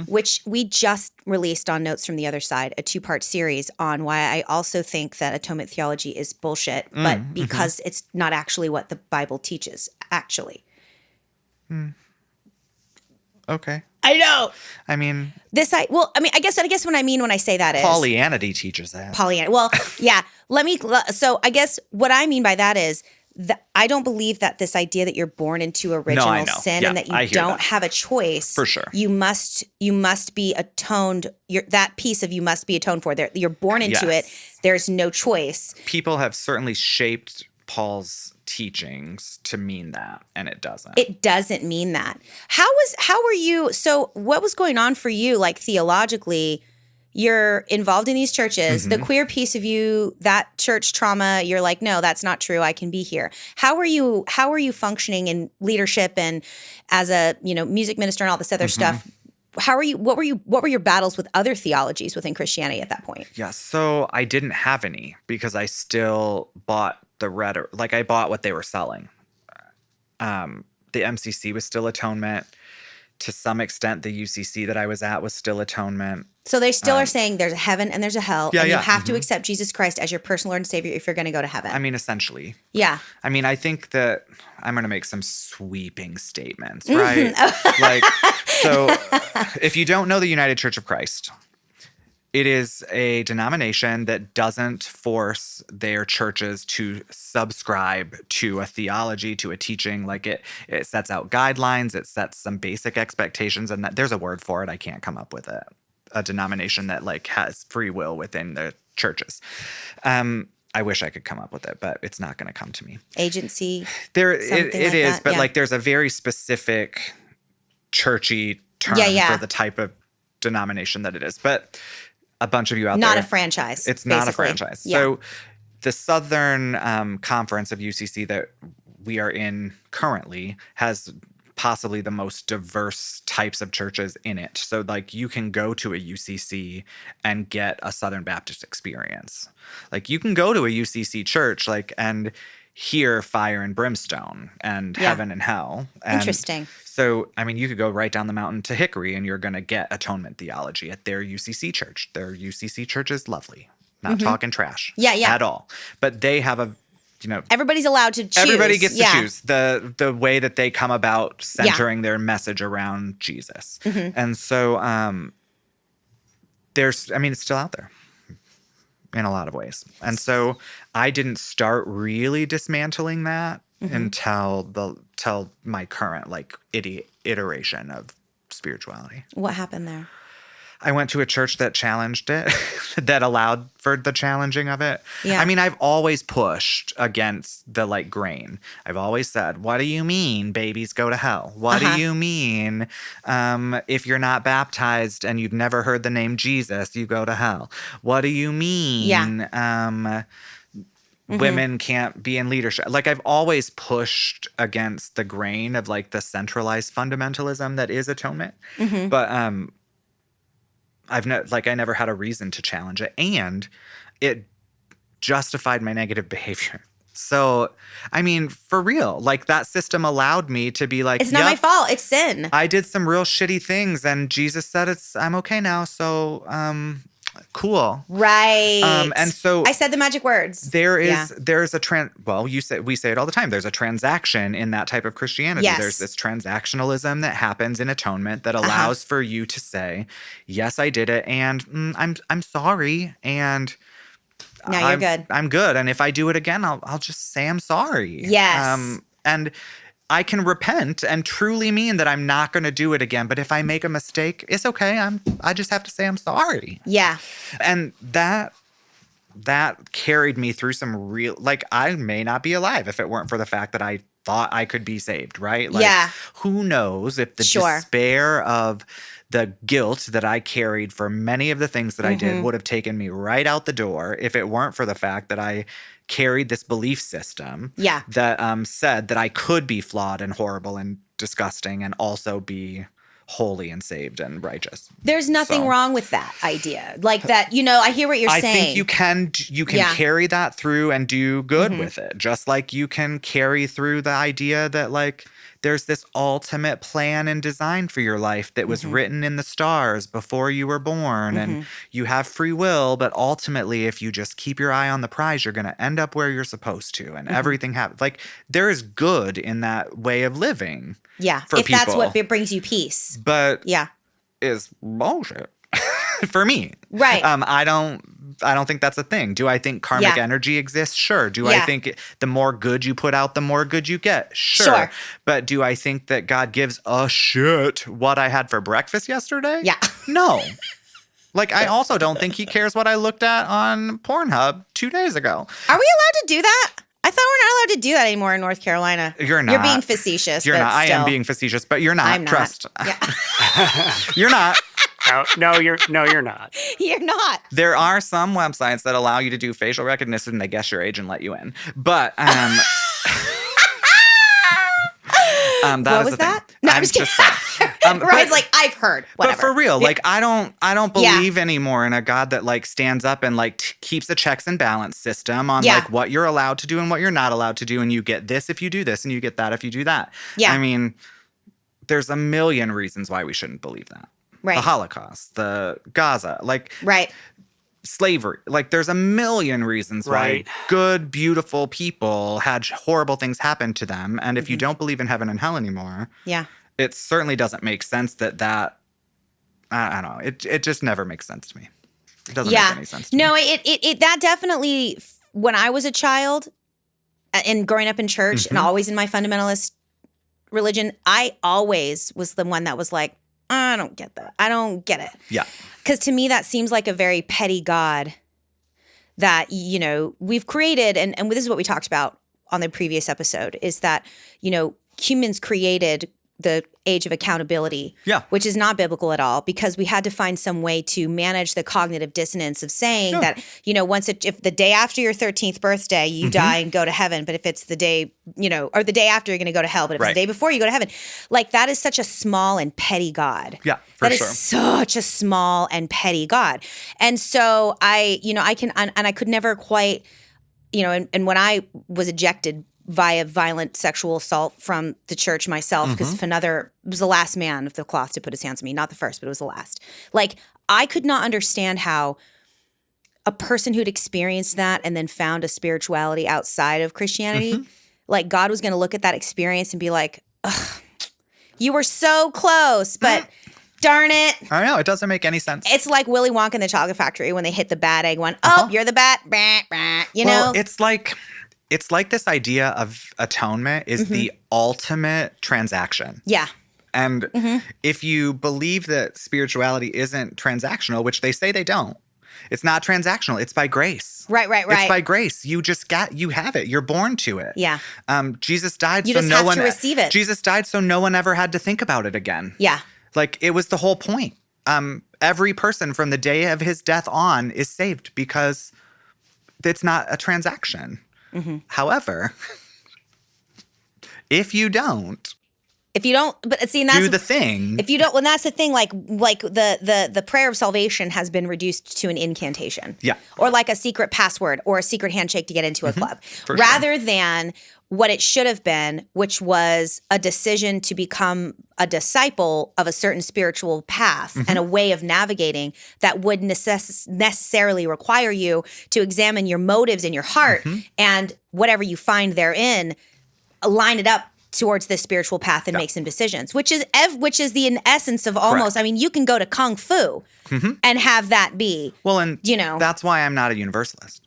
which we just released on Notes from the Other Side, a 2-part series on why I also think that atonement theology is bullshit, but because it's not actually what the Bible teaches, actually. Okay. I know. I mean, I guess what I mean when I say that is Pollyanity teaches that. Pollyanna. Well, yeah. So I guess what I mean by that is that I don't believe that this idea that you're born into original sin and that you don't have a choice. For sure. You must be atoned. That piece of you must be atoned for. You're born into it. There's no choice. People have certainly shaped Paul's teachings to mean that, and it doesn't. It doesn't mean that. How were you? So what was going on for you, like theologically? You're involved in these churches. The queer piece of you, that church trauma, you're like, no, that's not true. I can be here. How are you functioning in leadership and as a, music minister and all this other stuff? How are you? What were your battles with other theologies within Christianity at that point? Yeah, so I didn't have any because I still bought the rhetoric. Like I bought what they were selling. The MCC was still atonement. To some extent, the UCC that I was at was still atonement. So they still are saying there's a heaven and there's a hell, and you have to accept Jesus Christ as your personal Lord and Savior if you're going to go to heaven. I mean, essentially. Yeah. I mean, I think that I'm going to make some sweeping statements, right? Like, so if you don't know the United Church of Christ, it is a denomination that doesn't force their churches to subscribe to a theology, to a teaching. Like it sets out guidelines, it sets some basic expectations, and there's a word for it. I can't come up with it. A denomination that like has free will within the churches. I wish I could come up with it, but it's not going to come to me. Agency. It is, but like there's a very specific churchy term for the type of denomination that it is. But a bunch of you out there. Not a franchise. It's not a franchise. Yeah. So the Southern Conference of UCC that we are in currently has possibly the most diverse types of churches in it. So like you can go to a UCC and get a Southern Baptist experience. Like you can go to a UCC church and hear fire and brimstone and heaven and hell. And interesting. So, I mean, you could go right down the mountain to Hickory and you're going to get atonement theology at their UCC church. Their UCC church is lovely. Not talking trash at all. But they have everybody's allowed to choose. Everybody gets to choose the way that they come about centering their message around Jesus. And so it's still out there. in a lot of ways. And so I didn't start really dismantling that until my current like iteration of spirituality. What happened there? I went to a church that challenged it, that allowed for the challenging of it. Yeah. I mean, I've always pushed against the like grain. I've always said, what do you mean babies go to hell? What do you mean if you're not baptized and you've never heard the name Jesus, you go to hell? What do you mean women can't be in leadership? Like I've always pushed against the grain of like the centralized fundamentalism that is atonement. But I never had a reason to challenge it, and it justified my negative behavior. So, I mean, for real, like that system allowed me to be like, it's not my fault. It's sin. I did some real shitty things, and Jesus said I'm okay now. So, cool. Right. And so I said the magic words. There's we say it all the time. There's a transaction in that type of Christianity. Yes. There's this transactionalism that happens in atonement that allows for you to say, yes, I did it, and I'm sorry, and now you're good. I'm good. And if I do it again, I'll just say I'm sorry. Yes. And I can repent and truly mean that I'm not going to do it again. But if I make a mistake, it's okay. I just have to say I'm sorry. Yeah. And that carried me through some real, like, I may not be alive if it weren't for the fact that I thought I could be saved, right? Like, who knows if the despair of the guilt that I carried for many of the things that I did would have taken me right out the door if it weren't for the fact that I carried this belief system that said that I could be flawed and horrible and disgusting and also be holy and saved and righteous. There's nothing wrong with that idea. Like that, I hear what you're saying. I think you can carry that through and do good with it. Just like you can carry through the idea that like there's this ultimate plan and design for your life that was written in the stars before you were born, and you have free will, but ultimately if you just keep your eye on the prize, you're going to end up where you're supposed to, and everything happens. Like there is good in that way of living. Yeah. For if people. that's what brings you peace. But is bullshit for me. Right. I don't think that's a thing. Do I think karmic energy exists? Sure. Do I think the more good you put out, the more good you get? Sure. But do I think that God gives a shit what I had for breakfast yesterday? Yeah. No. Like, I also don't think he cares what I looked at on Pornhub 2 days ago. Are we allowed to do that? I thought we're not allowed to do that anymore in North Carolina. You're not. You're being facetious. You're not. Still. I am being facetious, but you're not. I'm not. Trust. Yeah. You're not. No, you're not. You're not. There are some websites that allow you to do facial recognition and they guess your age and let you in. But that what was that? No, I'm just kidding. Ryan's like, I've heard. Whatever. But for real, like I don't believe anymore in a God that like stands up and like keeps a checks and balance system on like what you're allowed to do and what you're not allowed to do, and you get this if you do this and you get that if you do that. Yeah. I mean, there's a million reasons why we shouldn't believe that. Right. The Holocaust, the Gaza, like right. slavery. Like there's a million reasons why good, beautiful people had horrible things happen to them. And if you don't believe in heaven and hell anymore, it certainly doesn't make sense that I don't know. It just never makes sense to me. It doesn't make any sense to me. No, it that definitely, when I was a child and growing up in church and always in my fundamentalist religion, I always was the one that was like, I don't get that. I don't get it. Yeah. Because to me, that seems like a very petty God that, we've created. And this is what we talked about on the previous episode, is that, humans created the age of accountability, which is not biblical at all, because we had to find some way to manage the cognitive dissonance of saying that, if the day after your 13th birthday, you die and go to heaven, but if it's the day, or the day after you're going to go to hell, but if it's the day before you go to heaven, like that is such a small and petty God. Yeah, for That sure. is such a small and petty God. And so I could never quite, and when I was ejected via violent sexual assault from the church myself, because it was the last man of the cloth to put his hands on me, not the first, but it was the last. Like, I could not understand how a person who'd experienced that and then found a spirituality outside of Christianity, like God was going to look at that experience and be like, ugh, you were so close, but Darn it. I know, it doesn't make any sense. It's like Willy Wonka in the Chocolate Factory when they hit the bad egg one. Oh, you're the bat. Bah, bah, Well, it's like this idea of atonement is the ultimate transaction. Yeah. And if you believe that spirituality isn't transactional, which they say they don't, it's not transactional. It's by grace. Right. It's by grace. You have it. You're born to it. Yeah. Jesus died You so just no have one to receive it. Jesus died so no one ever had to think about it again. Yeah. Like, it was the whole point. Every person from the day of his death on is saved because it's not a transaction. However, if you don't but see, and that's do the thing. If you don't, well, that's the thing. Like the prayer of salvation has been reduced to an incantation. Yeah. Or like a secret password or a secret handshake to get into a club, For rather than what it should have been, which was a decision to become a disciple of a certain spiritual path and a way of navigating that would necessarily require you to examine your motives in your heart and whatever you find therein, line it up towards this spiritual path and make some decisions, which is the essence of almost. Correct. I mean, you can go to Kung Fu and have that be. Well, and you that's why I'm not a universalist.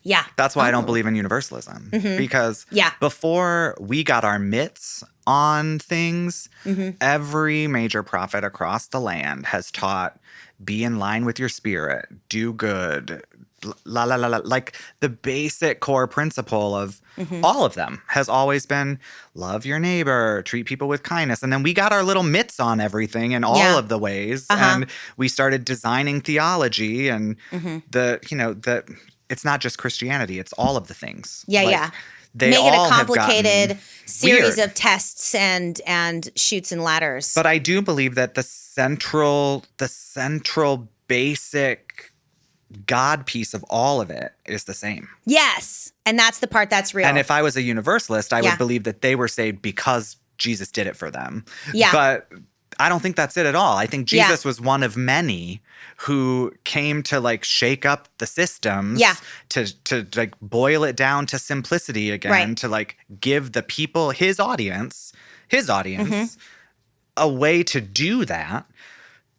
Yeah. That's why I don't believe in universalism. Because before we got our mitts on things, every major prophet across the land has taught, be in line with your spirit, do good, la la la la. Like, the basic core principle of all of them has always been love your neighbor, treat people with kindness. And then we got our little mitts on everything in all of the ways. And we started designing theology and it's not just Christianity, it's all of the things. Yeah. They make it all a complicated have series weird. of tests and chutes and ladders. But I do believe that the central basic God piece of all of it is the same. Yes. And that's the part that's real. And if I was a universalist, I would believe that they were saved because Jesus did it for them. Yeah. But I don't think that's it at all. I think Jesus was one of many who came to like shake up the systems, to like boil it down to simplicity again, to like give the people, his audience, a way to do that,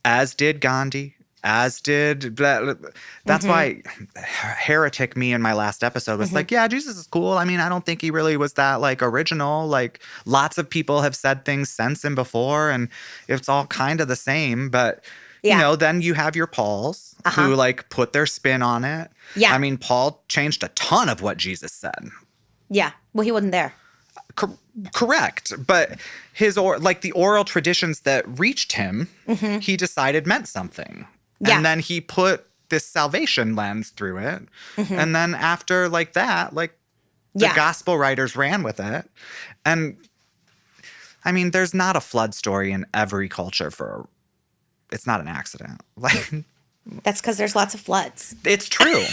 as did Gandhi, as did that's why heretic me in my last episode was like, yeah, Jesus is cool. I mean, I don't think he really was that like original. Like, lots of people have said things since and before, and it's all kind of the same. But you know, then you have your Pauls who like put their spin on it. I mean, Paul changed a ton of what Jesus said. Well, he wasn't there. Correct. But the oral traditions that reached him, he decided meant something. And then he put this salvation lens through it. And then after like that, like the gospel writers ran with it. And I mean, there's not a flood story in every culture it's not an accident. Like, that's because there's lots of floods. It's true.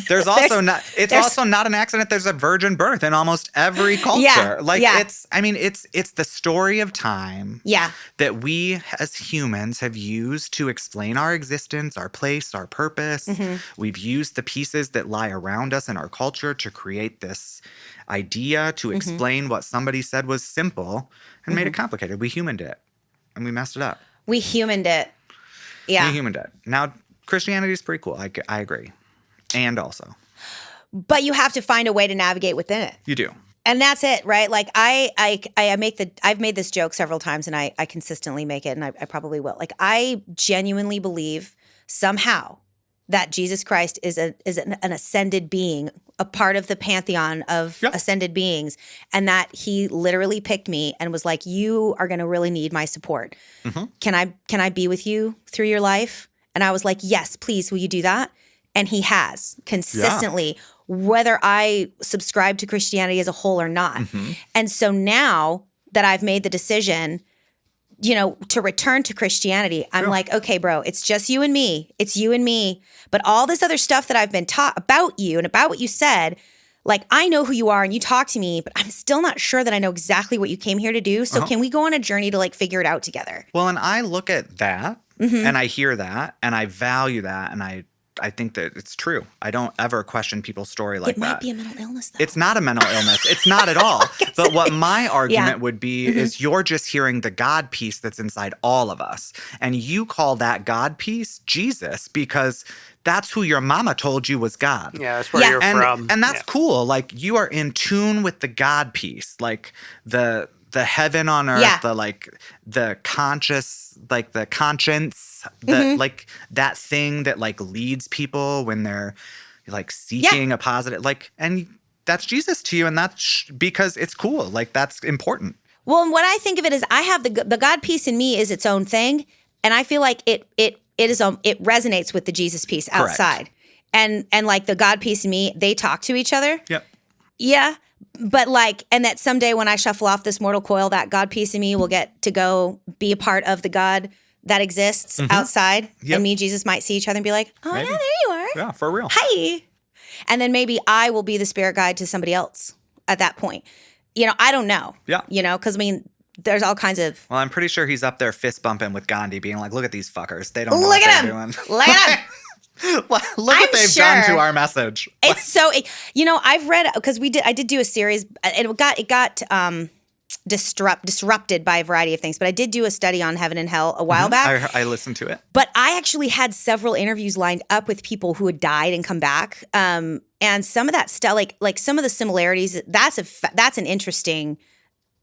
There's also not an accident. There's a virgin birth in almost every culture. It's the story of time that we as humans have used to explain our existence, our place, our purpose. We've used the pieces that lie around us in our culture to create this idea to explain what somebody said was simple and made it complicated. We humaned it and we messed it up. We humaned it. Yeah. We humaned it. Now, Christianity is pretty cool. I agree. And also. But you have to find a way to navigate within it. You do. And that's it, right? Like I've made this joke several times and I consistently make it and I probably will. Like, I genuinely believe somehow that Jesus Christ is an ascended being, a part of the pantheon of ascended beings, and that he literally picked me and was like, you are going to really need my support. Can I be with you through your life? And I was like, yes, please, will you do that? And he has consistently, whether I subscribe to Christianity as a whole or not. And so now that I've made the decision, to return to Christianity, I'm like, okay, bro, it's just you and me. It's you and me. But all this other stuff that I've been taught about you and about what you said, like, I know who you are and you talk to me, but I'm still not sure that I know exactly what you came here to do. So can we go on a journey to like figure it out together? Well, and I look at that and I hear that and I value that and I I think that it's true. I don't ever question people's story like It might that. be a mental illness, though. It's not a mental illness. It's not at all. But what my argument Yeah. would be is you're just hearing the God piece that's inside all of us. And you call that God piece Jesus because that's who your mama told you was God. Yeah, that's where Yeah. you're from. And that's Yeah. cool. Like you are in tune with the God piece, like the heaven on earth, Yeah. the conscious, like the conscience, the like that thing that like leads people when they're like seeking a positive, like, and that's Jesus to you, and that's because it's cool. Like that's important. Well, and what I think of it is, I have the God piece in me is its own thing, and I feel like it resonates with the Jesus piece outside, and like the God piece in me, they talk to each other. Yep. Yeah, but like, and that someday when I shuffle off this mortal coil, that God piece in me will get to go be a part of the God that exists outside, Yep. and me and Jesus might see each other and be like, "Oh Maybe. yeah, there you are. Yeah, for real. Hi." And then maybe I will be the spirit guide to somebody else at that point. You know, I don't know. Yeah. You know, because I mean, there's all kinds of. Well, I'm pretty sure he's up there fist bumping with Gandhi, being like, "Look at these fuckers. They don't know Look what at they're him. doing. Look at him. Look what I'm they've done sure. to our message." It's so, you know, I've read, because I did do a series, and it got disrupted by a variety of things, but I did do a study on heaven and hell a while back. I listened to it. But I actually had several interviews lined up with people who had died and come back. And some of that stuff, like some of the similarities, that's an interesting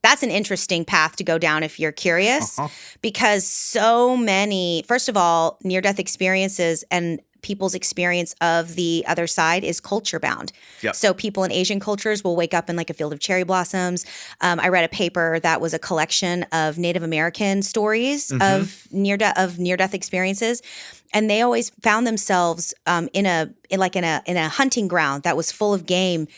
path to go down if you're curious, because so many, first of all, near-death experiences and people's experience of the other side is culture bound. Yep. So people in Asian cultures will wake up in like a field of cherry blossoms. I read a paper that was a collection of Native American stories of near-death experiences, and they always found themselves in a hunting ground that was full of game,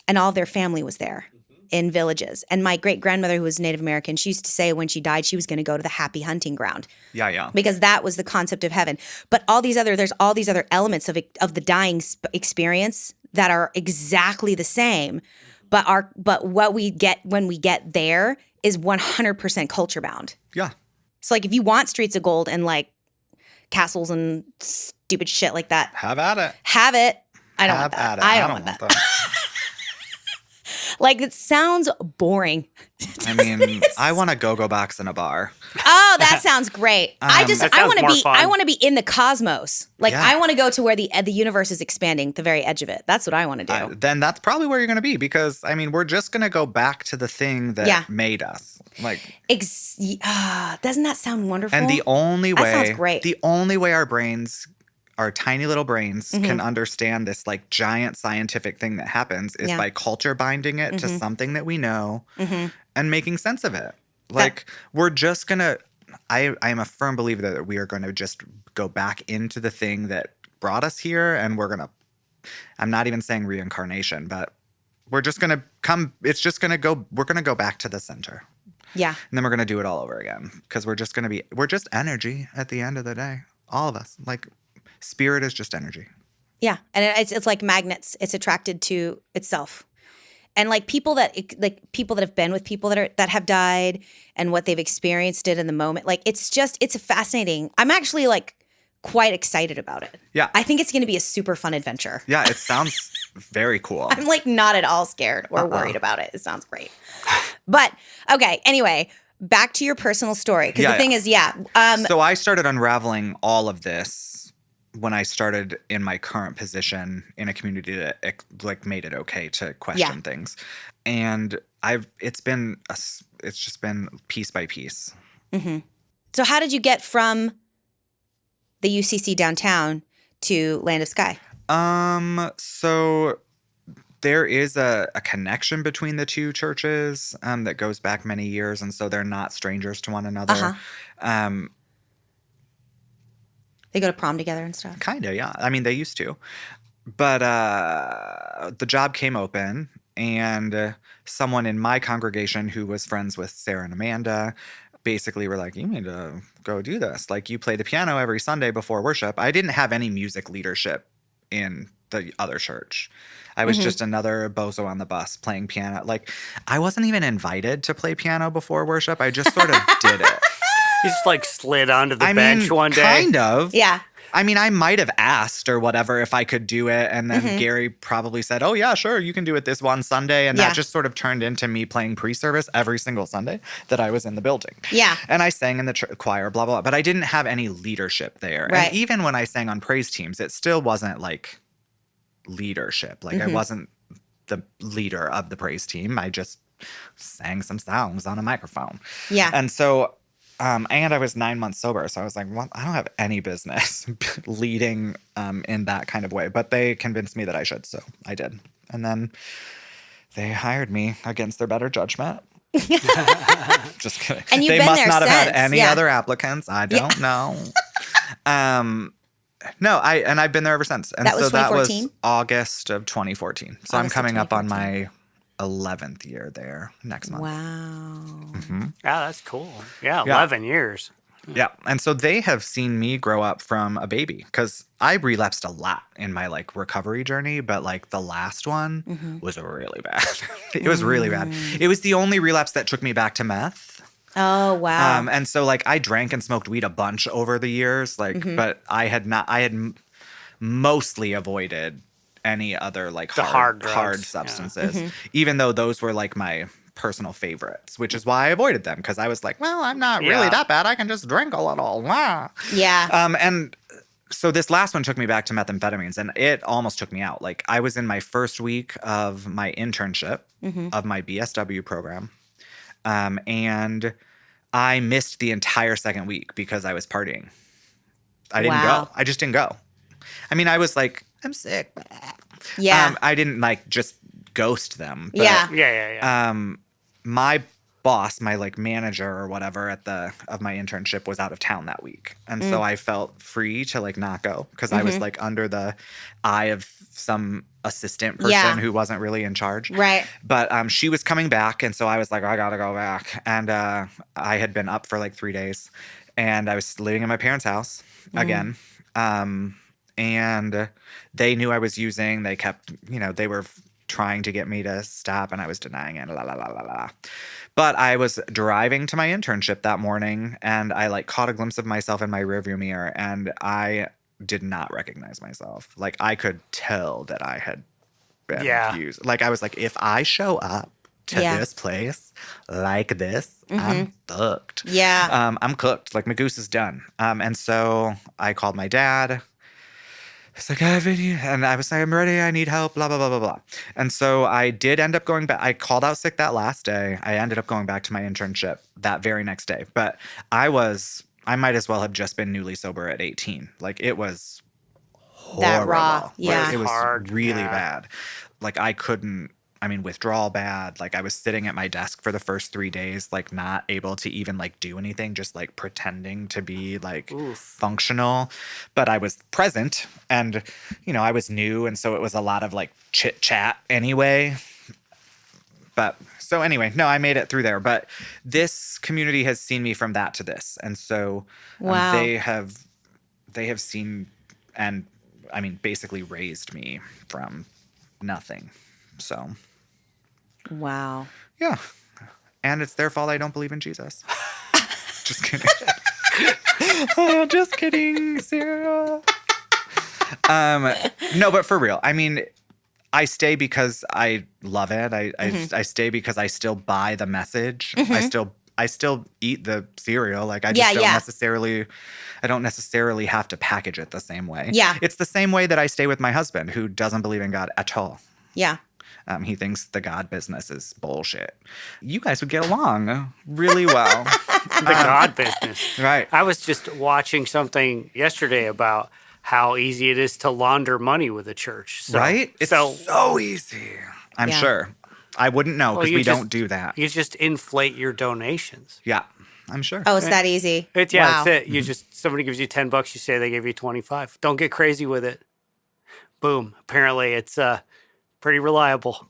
and all of their family was there in villages. And my great-grandmother, who was Native American, she used to say when she died, she was going to go to the happy hunting ground. Yeah. Because that was the concept of heaven. But there's all these other elements of the dying experience that are exactly the same, but what we get when we get there is 100% culture bound. Yeah. So like if you want streets of gold and like castles and stupid shit like that, Have at it. have it. I don't want Have at that. it. I don't want that. Like, it sounds boring. I mean, I want a go-go box in a bar. Oh, that sounds great. That I sounds want to more be fun. I want to be in the cosmos. Like Yeah. I want to go to where the universe is expanding, the very edge of it. That's what I want to do. Then that's probably where you're going to be, because, I mean, we're just going to go back to the thing that made us. Like, Doesn't that sound wonderful? and the only way, That sounds great. the only way our tiny little brains Mm-hmm. can understand this like giant scientific thing that happens is Yeah. by culture binding it to something that we know Mm-hmm. and making sense of it. Like we're just gonna, I am a firm believer that we are going to just go back into the thing that brought us here, and we're gonna, I'm not even saying reincarnation, but we're just gonna come, it's just gonna go, we're gonna go back to the center. Yeah. And then we're gonna do it all over again, because we're just energy at the end of the day. All of us. Like, spirit is just energy. Yeah, and it's like magnets. It's attracted to itself, and like people that have been with people that have died and what they've experienced it in the moment. Like it's fascinating. I'm actually like quite excited about it. Yeah. I think it's going to be a super fun adventure. Yeah, it sounds very cool. I'm like not at all scared or worried about it. It sounds great. But okay, anyway, back to your personal story, because the thing is, so I started unraveling all of this when I started in my current position in a community that like made it okay to question things, and it's just been piece by piece. Mm-hmm. So how did you get from the UCC downtown to Land of Sky? So there is a connection between the two churches that goes back many years, and so they're not strangers to one another. They go to prom together and stuff? Kind of, yeah. I mean, they used to. But the job came open, and someone in my congregation who was friends with Sarah and Amanda basically were like, you need to go do this. Like, you play the piano every Sunday before worship. I didn't have any music leadership in the other church. I was just another bozo on the bus playing piano. Like, I wasn't even invited to play piano before worship. I just sort of did it. You just like slid onto the bench one day. Kind of. Yeah. I mean, I might have asked or whatever if I could do it. And then Gary probably said, oh, yeah, sure, you can do it this one Sunday. And that just sort of turned into me playing pre-service every single Sunday that I was in the building. Yeah. And I sang in the choir, blah, blah, blah. But I didn't have any leadership there. Right. And even when I sang on praise teams, it still wasn't like leadership. Like I wasn't the leader of the praise team. I just sang some songs on a microphone. Yeah. And so, and I was 9 months sober. So I was like, well, I don't have any business leading in that kind of way. But they convinced me that I should. So I did. And then they hired me against their better judgment. Just kidding. And you've they been must there not have had since, any yeah. other applicants. I don't know. No, I've been there ever since. And That was so that was 2014? August of 2014. So I'm August of coming up on 2014. my 11th year there next month. Wow. Yeah, that's cool. Yeah, Yeah. 11 years. Yeah. And so they have seen me grow up from a baby because I relapsed a lot in my like recovery journey. But like the last one was really bad. It was really bad. It was the only relapse that took me back to meth. Oh, wow. And so like I drank and smoked weed a bunch over the years, like, but I had mostly avoided any other like The hard drugs, hard yeah. substances, even though those were like my personal favorites, which is why I avoided them. Cause I was like, well, I'm not really Yeah. that bad. I can just drink a little. Wah. Yeah. And so this last one took me back to methamphetamines and it almost took me out. Like I was in my first week of my internship of my BSW program. And I missed the entire second week because I was partying. I didn't Wow. go. I just didn't go. I mean, I was like, I'm sick. Yeah. I didn't like just ghost them. But, Yeah. Yeah. my boss, my like manager or whatever of my internship was out of town that week. And so I felt free to like not go because I was like under the eye of some assistant person Yeah. who wasn't really in charge. Right. But she was coming back. And so I was like, I got to go back. And I had been up for like 3 days and I was living in my parents' house again. And they knew I was using. They kept, they were trying to get me to stop and I was denying it. La, la, la, la, la. But I was driving to my internship that morning and I like caught a glimpse of myself in my rearview mirror and I did not recognize myself. Like I could tell that I had been used. Like I was like, if I show up to this place like this, I'm fucked. Yeah. I'm cooked. Like my goose is done. And so I called my dad. It's like, and I was like, I'm ready. I need help, blah, blah, blah, blah, blah. And so I did end up going back. I called out sick that last day. I ended up going back to my internship that very next day. But I might as well have just been newly sober at 18. Like it was horrible. That raw, Like, yeah. it was Hard, really yeah. bad. Like I couldn't, withdrawal bad. Like I was sitting at my desk for the first 3 days, like not able to even like do anything, just like pretending to be like functional. But I was present and, I was new. And so it was a lot of like chit chat anyway. But so anyway, no, I made it through there. But this community has seen me from that to this. And so Wow. they have seen and basically raised me from nothing. So. Wow. Yeah. And it's their fault I don't believe in Jesus. Just kidding. Oh, just kidding, Sarah. No, but for real. I stay because I love it. I stay because I still buy the message. I still eat the cereal. Like I just I don't necessarily have to package it the same way. Yeah. It's the same way that I stay with my husband who doesn't believe in God at all. Yeah. He thinks the God business is bullshit. You guys would get along really well. The God business. Right. I was just watching something yesterday about how easy it is to launder money with a church. So, Right? It's so easy. I'm Yeah. sure. I wouldn't know because you we just- don't do that. You just inflate your donations. Yeah, I'm sure. Oh, it's that easy. Wow. That's it. You just somebody gives you $10, you say they gave you 25. Don't get crazy with it. Boom. Apparently it's pretty reliable.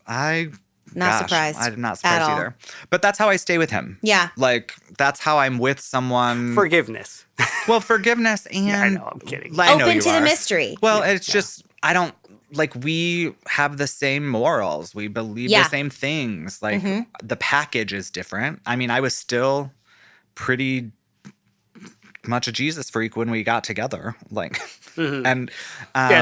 Not surprised I'm not at surprised all. either. But that's how I stay with him. Yeah. Like, that's how I'm with someone. Forgiveness. Well, forgiveness and... I know, I'm kidding. I know Open you to the are. mystery. Well, it's just, I don't, like, we have the same morals. We believe the same things. Like, the package is different. I was still pretty much a Jesus freak when we got together. Like, Mm-hmm. and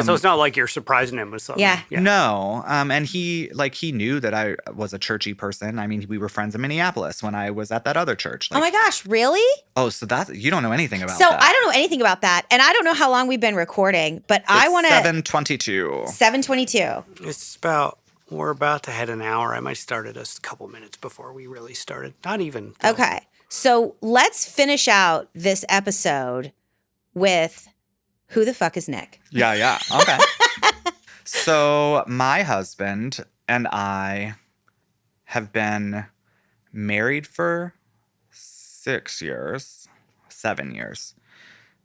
So it's not like you're surprising him with something. Yeah. no. And he knew that I was a churchy person. I mean, we were friends in Minneapolis when I was at that other church. Like, Oh my gosh, really? oh, so that you don't know anything about So that. I don't know anything about that. And I don't know how long we've been recording, but I want to 7:22. 7:22. We're about to head an hour. I might start it a couple minutes before we really started. Not even. though. Okay. So let's finish out this episode with who the fuck is Nick? Yeah. Okay. So my husband and I have been married for 7 years.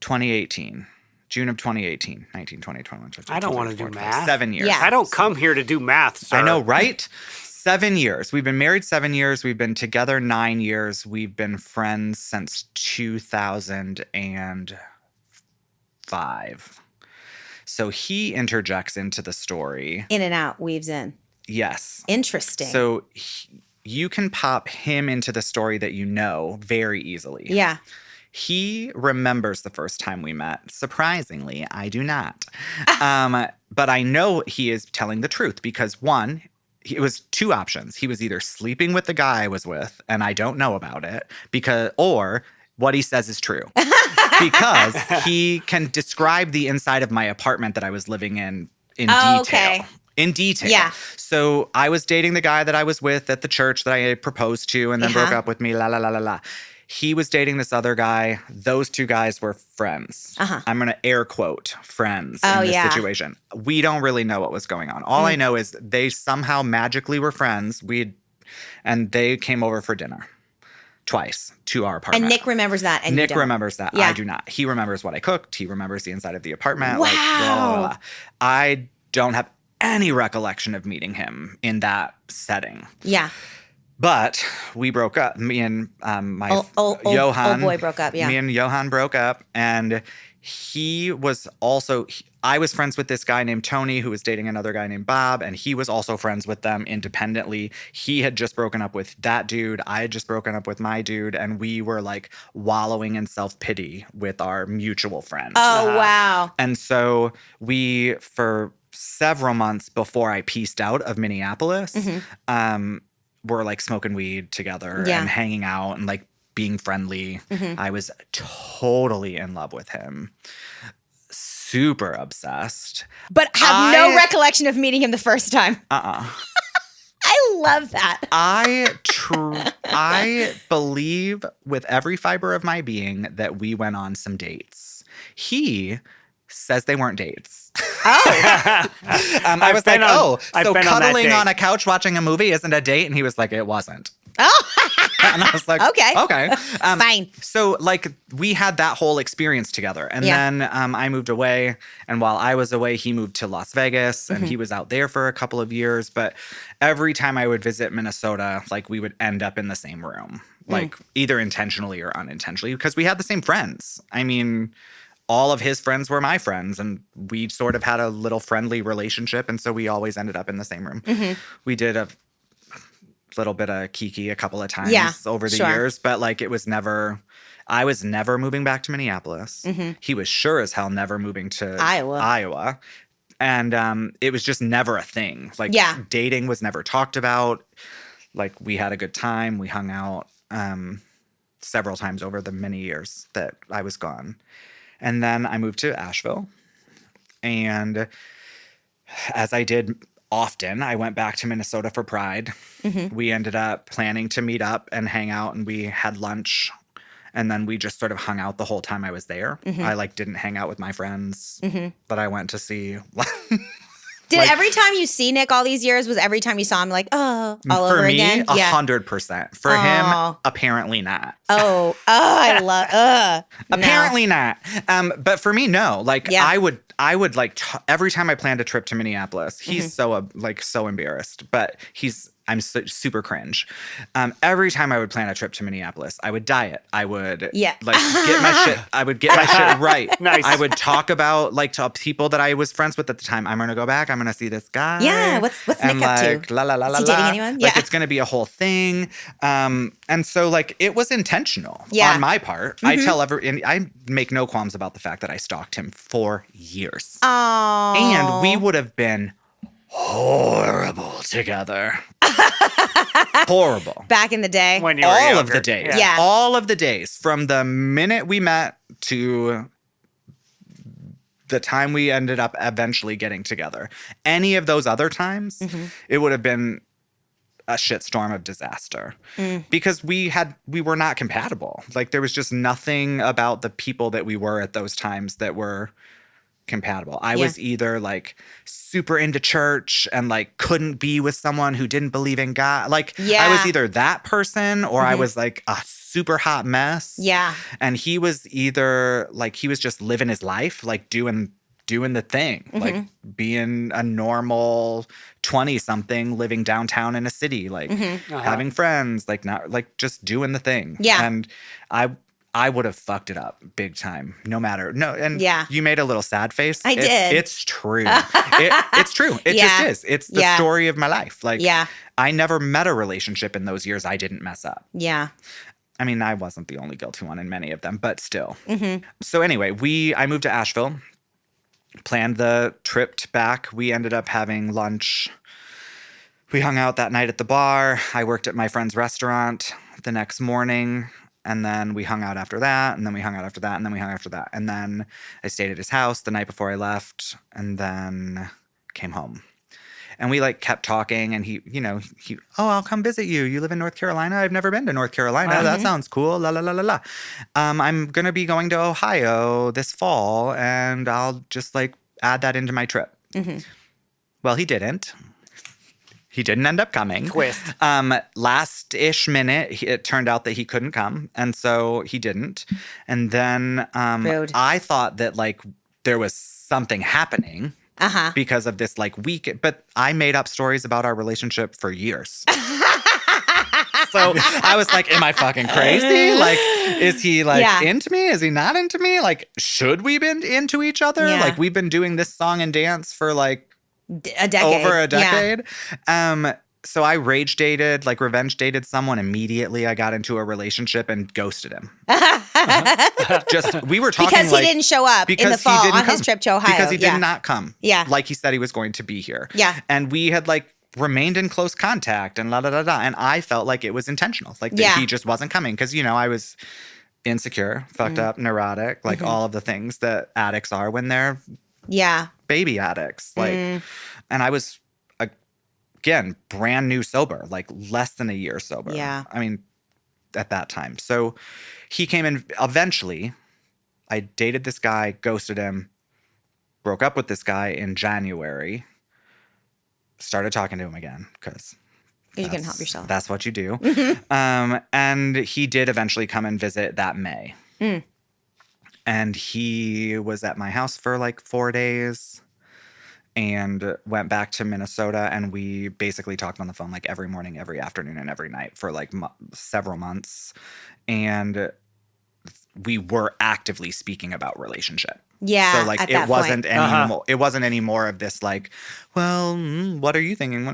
2018. June of 2018. 19, 20, 21, 22, I don't want to do 24, math. 7 years. Yeah. I don't come here to do math, sir. I know, right? 7 years. We've been married 7 years. We've been together 9 years. We've been friends since 2005. So he interjects into the story. In and out, weaves in. Yes. Interesting. So you can pop him into the story that you know very easily. Yeah. He remembers the first time we met. Surprisingly, I do not. But I know he is telling the truth because one, it was two options. He was either sleeping with the guy I was with, and I don't know about it, or what he says is true. Because he can describe the inside of my apartment that I was living in detail. Okay. In detail. Yeah. So I was dating the guy that I was with at the church that I proposed to and then broke up with me, la, la, la, la, la. He was dating this other guy. Those two guys were friends. I'm going to air quote friends in this situation. We don't really know what was going on. All I know is they somehow magically were friends. And they came over for dinner twice to our apartment. And Nick remembers that. And Nick you don't. remembers that. Yeah. I do not. He remembers what I cooked. He remembers the inside of the apartment. Wow. Like, blah, blah, blah. I don't have any recollection of meeting him in that setting. Yeah. But we broke up. Me and my old Johan. boy broke up, yeah. Me and Johan broke up. And he was also, I was friends with this guy named Tony who was dating another guy named Bob. And he was also friends with them independently. He had just broken up with that dude. I had just broken up with my dude. And we were like wallowing in self-pity with our mutual friend. Oh, wow. And so we, for several months before I pieced out of Minneapolis, were like smoking weed together and hanging out and like being friendly. I was totally in love with him. Super obsessed. But have no recollection of meeting him the first time. I love that. I believe with every fiber of my being that we went on some dates. He says they weren't dates. Oh. I was like, so cuddling on a a couch watching a movie isn't a date? And he was like, it wasn't. Oh. And I was like, okay. Fine. So like we had that whole experience together. And then I moved away. And while I was away, he moved to Las Vegas and he was out there for a couple of years. But every time I would visit Minnesota, like we would end up in the same room, like either intentionally or unintentionally, because we had the same friends. I mean, all of his friends were my friends, and we sort of had a little friendly relationship, and so we always ended up in the same room. We did a little bit of kiki a couple of times over the years, but like it was never, I was never moving back to Minneapolis. He was sure as hell never moving to Iowa. And it was just never a thing. Like dating was never talked about. Like we had a good time. We hung out several times over the many years that I was gone. And then I moved to Asheville. And as I did often, I went back to Minnesota for Pride. We ended up planning to meet up and hang out, and we had lunch. And then we just sort of hung out the whole time I was there. I like didn't hang out with my friends that I went to see. Did every time you see Nick all these years, was every time you saw him like, all over again? For me, 100%. For him, apparently not. I love, apparently not. But for me, no. Like I would like every time I planned a trip to Minneapolis, he's so embarrassed, but I'm super cringe. Every time I would plan a trip to Minneapolis, I would diet. I would like get my shit. I would get my shit right. Nice. I would talk about like to people that I was friends with at the time. I'm gonna go back. I'm gonna see this guy. Yeah. What's and Nick up to? La la la la. Is he dating anyone? Like it's gonna be a whole thing. And so like it was intentional. intentional Yeah. on my part. I tell and I make no qualms about the fact that I stalked him for years. Oh. And we would have been horrible together. Horrible. Back in the day. When you were All of younger. the days. Yeah. All of the days from the minute we met to the time we ended up eventually getting together. Any of those other times, it would have been a shitstorm of disaster because we were not compatible. Like there was just nothing about the people that we were at those times that were compatible. I was either like super into church and like couldn't be with someone who didn't believe in God. Like I was either that person or I was like a super hot mess. Yeah. And he was either like he was just living his life, like doing the thing, like being a normal 20-something living downtown in a city, like having friends, like not like just doing the thing. Yeah. And I would have fucked it up big time, no matter. No, and you made a little sad face. I did. It's true. It's true. It just is. It's the story of my life. Like, I never met a relationship in those years I didn't mess up. Yeah. I mean, I wasn't the only guilty one in many of them, but still. So anyway, I moved to Asheville, planned the trip back. We ended up having lunch. We hung out that night at the bar. I worked at my friend's restaurant the next morning. And then we hung out after that, and then we hung out after that, and then we hung out after that. And then I stayed at his house the night before I left, and then came home. And we like kept talking, and he, I'll come visit you. You live in North Carolina? I've never been to North Carolina. That sounds cool. La la la la la. I'm gonna be going to Ohio this fall, and I'll just like add that into my trip. Well, he didn't. He didn't end up coming. Twist. Last-ish minute, it turned out that he couldn't come, and so he didn't. And then Rude. I thought that like there was something happening because of this like week. But I made up stories about our relationship for years. So I was like, am I fucking crazy? Like, is he like into me? Is he not into me? Like, should we been into each other? Yeah. Like, we've been doing this song and dance for like A decade. over a decade. So I rage dated, like revenge dated someone. Immediately I got into a relationship and ghosted him. We were talking because he didn't show up in the fall on his trip to Ohio. Because he did not come. Yeah. Like he said he was going to be here. Yeah. And we had like remained in close contact and la da da da. And I felt like it was intentional. Like that he just wasn't coming. Because, I was insecure, fucked up, neurotic, like all of the things that addicts are when they're baby addicts. Like, and I was, again, brand new sober, like less than a year sober. Yeah. I mean, at that time. So he came in eventually. I dated this guy, ghosted him, broke up with this guy in January, started talking to him again because You can help yourself. That's what you do. And he did eventually come and visit that May. And he was at my house for like 4 days and went back to Minnesota. And we basically talked on the phone like every morning, every afternoon, and every night for like several months. And we were actively speaking about relationship. Yeah. So like it wasn't anymore. It wasn't any more of this like, well, what are you thinking?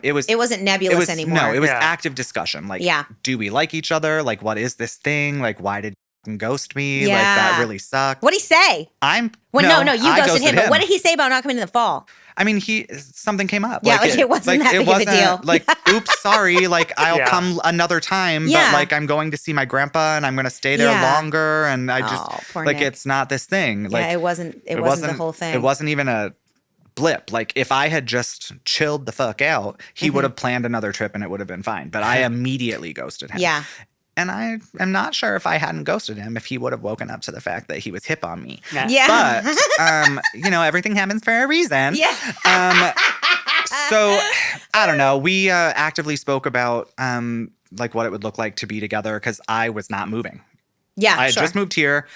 It wasn't nebulous anymore. No, it was active discussion. Like, do we like each other? Like, what is this thing? Like, why did you ghost me? Yeah. Like that really sucked. What'd he say? No, you ghosted him. But what did he say about not coming in the fall? I mean, something came up. Yeah, like it wasn't that big of a deal. Like, oops, sorry. Like, I'll come another time. Yeah. But like, I'm going to see my grandpa and I'm going to stay there longer. And I just like, Nick. it's not this thing. Like, it wasn't the whole thing. It wasn't even a blip. Like, if I had just chilled the fuck out, he would have planned another trip and it would have been fine. But I immediately ghosted him. Yeah. And I am not sure if I hadn't ghosted him, if he would have woken up to the fact that he was hip on me. Yeah. But, everything happens for a reason. Yeah. So, I don't know. We actively spoke about, like, what it would look like to be together because I was not moving. Yeah, I had just moved here.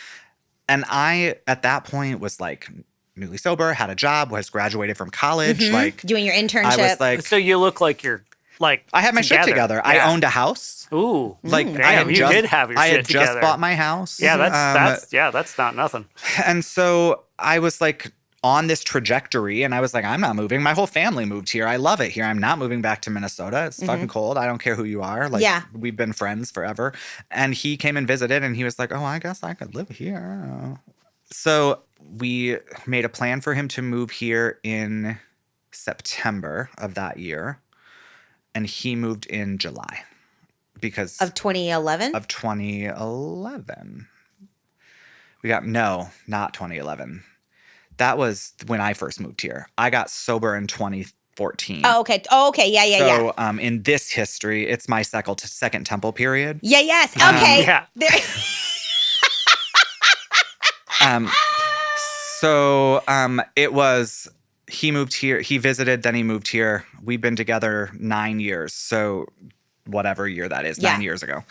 And I, at that point, was, like, newly sober, had a job, was graduated from college. Like, doing your internship. I was like... So you look like you're, like, I had my shit together. Yeah. I owned a house. Ooh. Like, Damn, you did have your I shit had together. just bought my house. Yeah, that's not nothing. And so I was like on this trajectory. And I was like, I'm not moving. My whole family moved here. I love it here. I'm not moving back to Minnesota. It's fucking cold. I don't care who you are. Like, we've been friends forever. And he came and visited and he was like, oh, I guess I could live here. So we made a plan for him to move here in September of that year. And he moved in July because of 2011. Of 2011. We got not 2011. That was when I first moved here. I got sober in 2014. Oh, okay. Yeah. So in this history, it's my second temple period. Yeah. Yes. Okay. Yeah. It was. He moved here. He visited, then he moved here. We've been together 9 years. So whatever year that is, 9 years ago.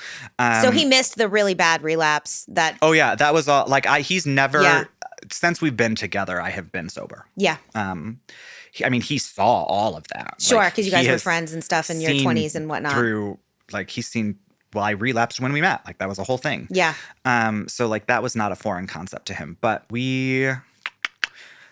So he missed the really bad relapse that. Oh yeah, that was all. Like he's never since we've been together. I have been sober. Yeah. He saw all of that. Sure, because you guys were friends and stuff in your 20s and whatnot. He's seen. Well, I relapsed when we met. Like that was a whole thing. Yeah. So like that was not a foreign concept to him, but we.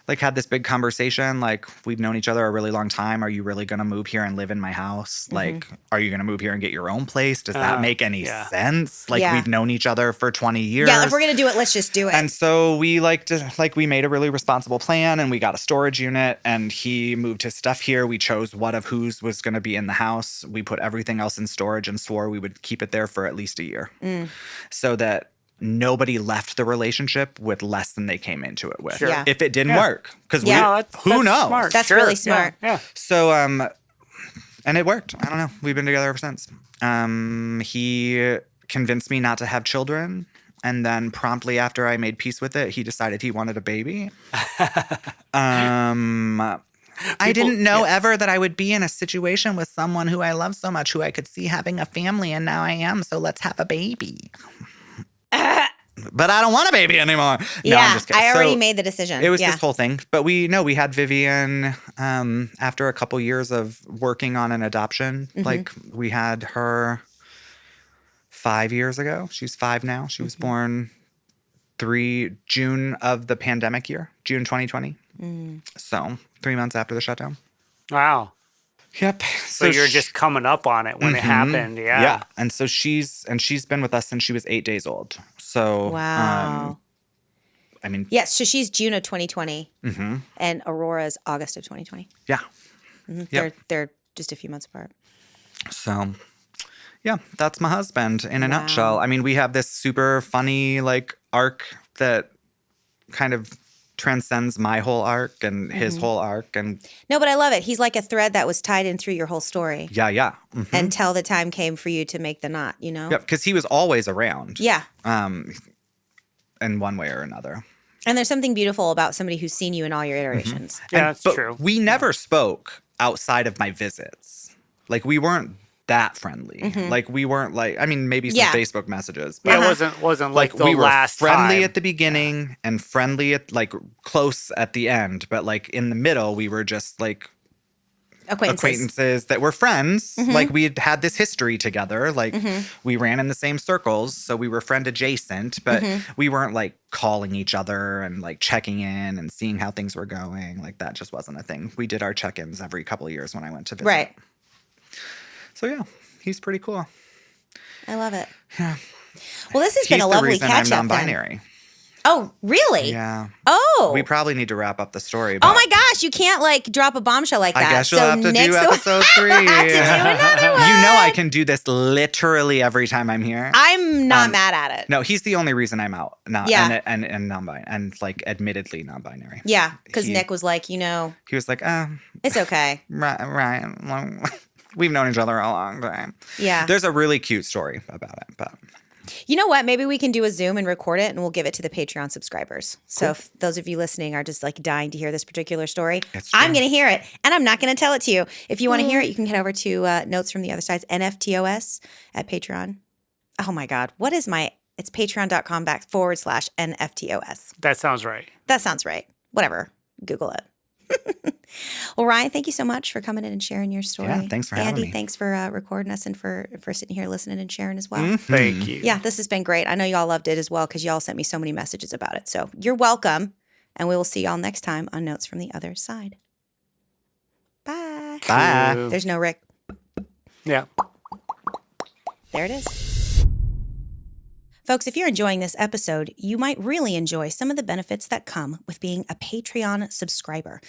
Like had this big conversation, like we've known each other a really long time. Are you really going to move here and live in my house? Like, are you going to move here and get your own place? Does that make any sense? Like we've known each other for 20 years. Yeah, if we're going to do it, let's just do it. And so we we made a really responsible plan and we got a storage unit and he moved his stuff here. We chose what of whose was going to be in the house. We put everything else in storage and swore we would keep it there for at least a year. So that nobody left the relationship with less than they came into it with. Sure. Yeah. If it didn't work. Because who knows? Smart. That's really smart. Yeah. So, and it worked. I don't know. We've been together ever since. He convinced me not to have children. And then promptly after I made peace with it, he decided he wanted a baby. I didn't know ever that I would be in a situation with someone who I love so much, who I could see having a family, and now I am. So let's have a baby. But I don't want a baby anymore. No, I'm just kidding. I already made the decision. It was this whole thing. But we had Vivian after a couple years of working on an adoption. Like we had her 5 years ago. She's 5 now. She was born June of the pandemic year, June 2020. So 3 months after the shutdown. Wow. Yep. So you're just coming up on it when it happened. Yeah. Yeah. And so she's been with us since she was 8 days old. So wow. Yes. So she's June of 2020, and Aurora's August of 2020. Yeah. Yep. They're just a few months apart. So, yeah, that's my husband in a nutshell. We have this super funny arc that kind of transcends my whole arc and his whole arc. And no, but I love it. He's like a thread that was tied in through your whole story. Yeah. Until the time came for you to make the knot, you know? Yeah, because he was always around. Yeah. In one way or another. And there's something beautiful about somebody who's seen you in all your iterations. Yeah, that's true. We never spoke outside of my visits. Like, we weren't that friendly. Like, we weren't maybe some Facebook messages. But it wasn't like the we were last friendly time. at the beginning and friendly at close at the end. But in the middle, we were just acquaintances that were friends. Like we had this history together. We ran in the same circles, so we were friend adjacent, but we weren't calling each other and checking in and seeing how things were going. That just wasn't a thing. We did our check-ins every couple of years when I went to visit. Right. So yeah, he's pretty cool. I love it. Yeah. Well, this has been a lovely catch-up. I'm non-binary. Oh, really? Yeah. Oh. We probably need to wrap up the story. Oh my gosh, you can't drop a bombshell like that. I guess you'll have to do episode 3. Have to do another one. You know I can do this literally every time I'm here. I'm not mad at it. No, he's the only reason I'm out. And non-binary and admittedly non-binary. Yeah, because Nick was he was like, it's okay. Right. We've known each other a long time. Yeah. There's a really cute story about it, but you know what? Maybe we can do a Zoom and record it and we'll give it to the Patreon subscribers. So if those of you listening are just dying to hear this particular story, I'm going to hear it and I'm not going to tell it to you. If you want to hear it, you can head over to Notes from the Other Side's NFTOS at Patreon. Oh my God. What is it's patreon.com/NFTOS. That sounds right. That sounds right. Whatever. Google it. Well, Ryan, thank you so much for coming in and sharing your story. Yeah, thanks for having me. Andy, thanks for recording us and for sitting here listening and sharing as well. Thank you. Yeah, this has been great. I know y'all loved it as well because y'all sent me so many messages about it. So you're welcome. And we will see y'all next time on Notes from the Other Side. Bye. Bye. There's no Rick. Yeah. There it is. Folks, if you're enjoying this episode, you might really enjoy some of the benefits that come with being a Patreon subscriber.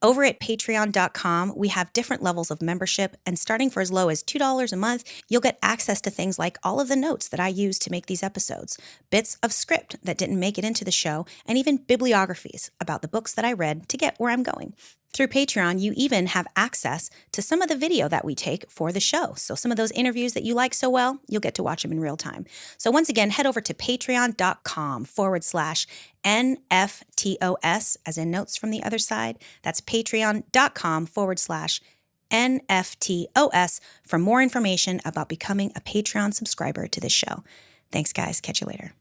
Over at patreon.com, we have different levels of membership, and starting for as low as $2 a month, you'll get access to things like all of the notes that I use to make these episodes, bits of script that didn't make it into the show, and even bibliographies about the books that I read to get where I'm going. Through Patreon, you even have access to some of the video that we take for the show. So some of those interviews that you like so well, you'll get to watch them in real time. So once again, head over to patreon.com/NFTOS, as in Notes from the Other Side. That's patreon.com/NFTOS for more information about becoming a Patreon subscriber to this show. Thanks, guys. Catch you later.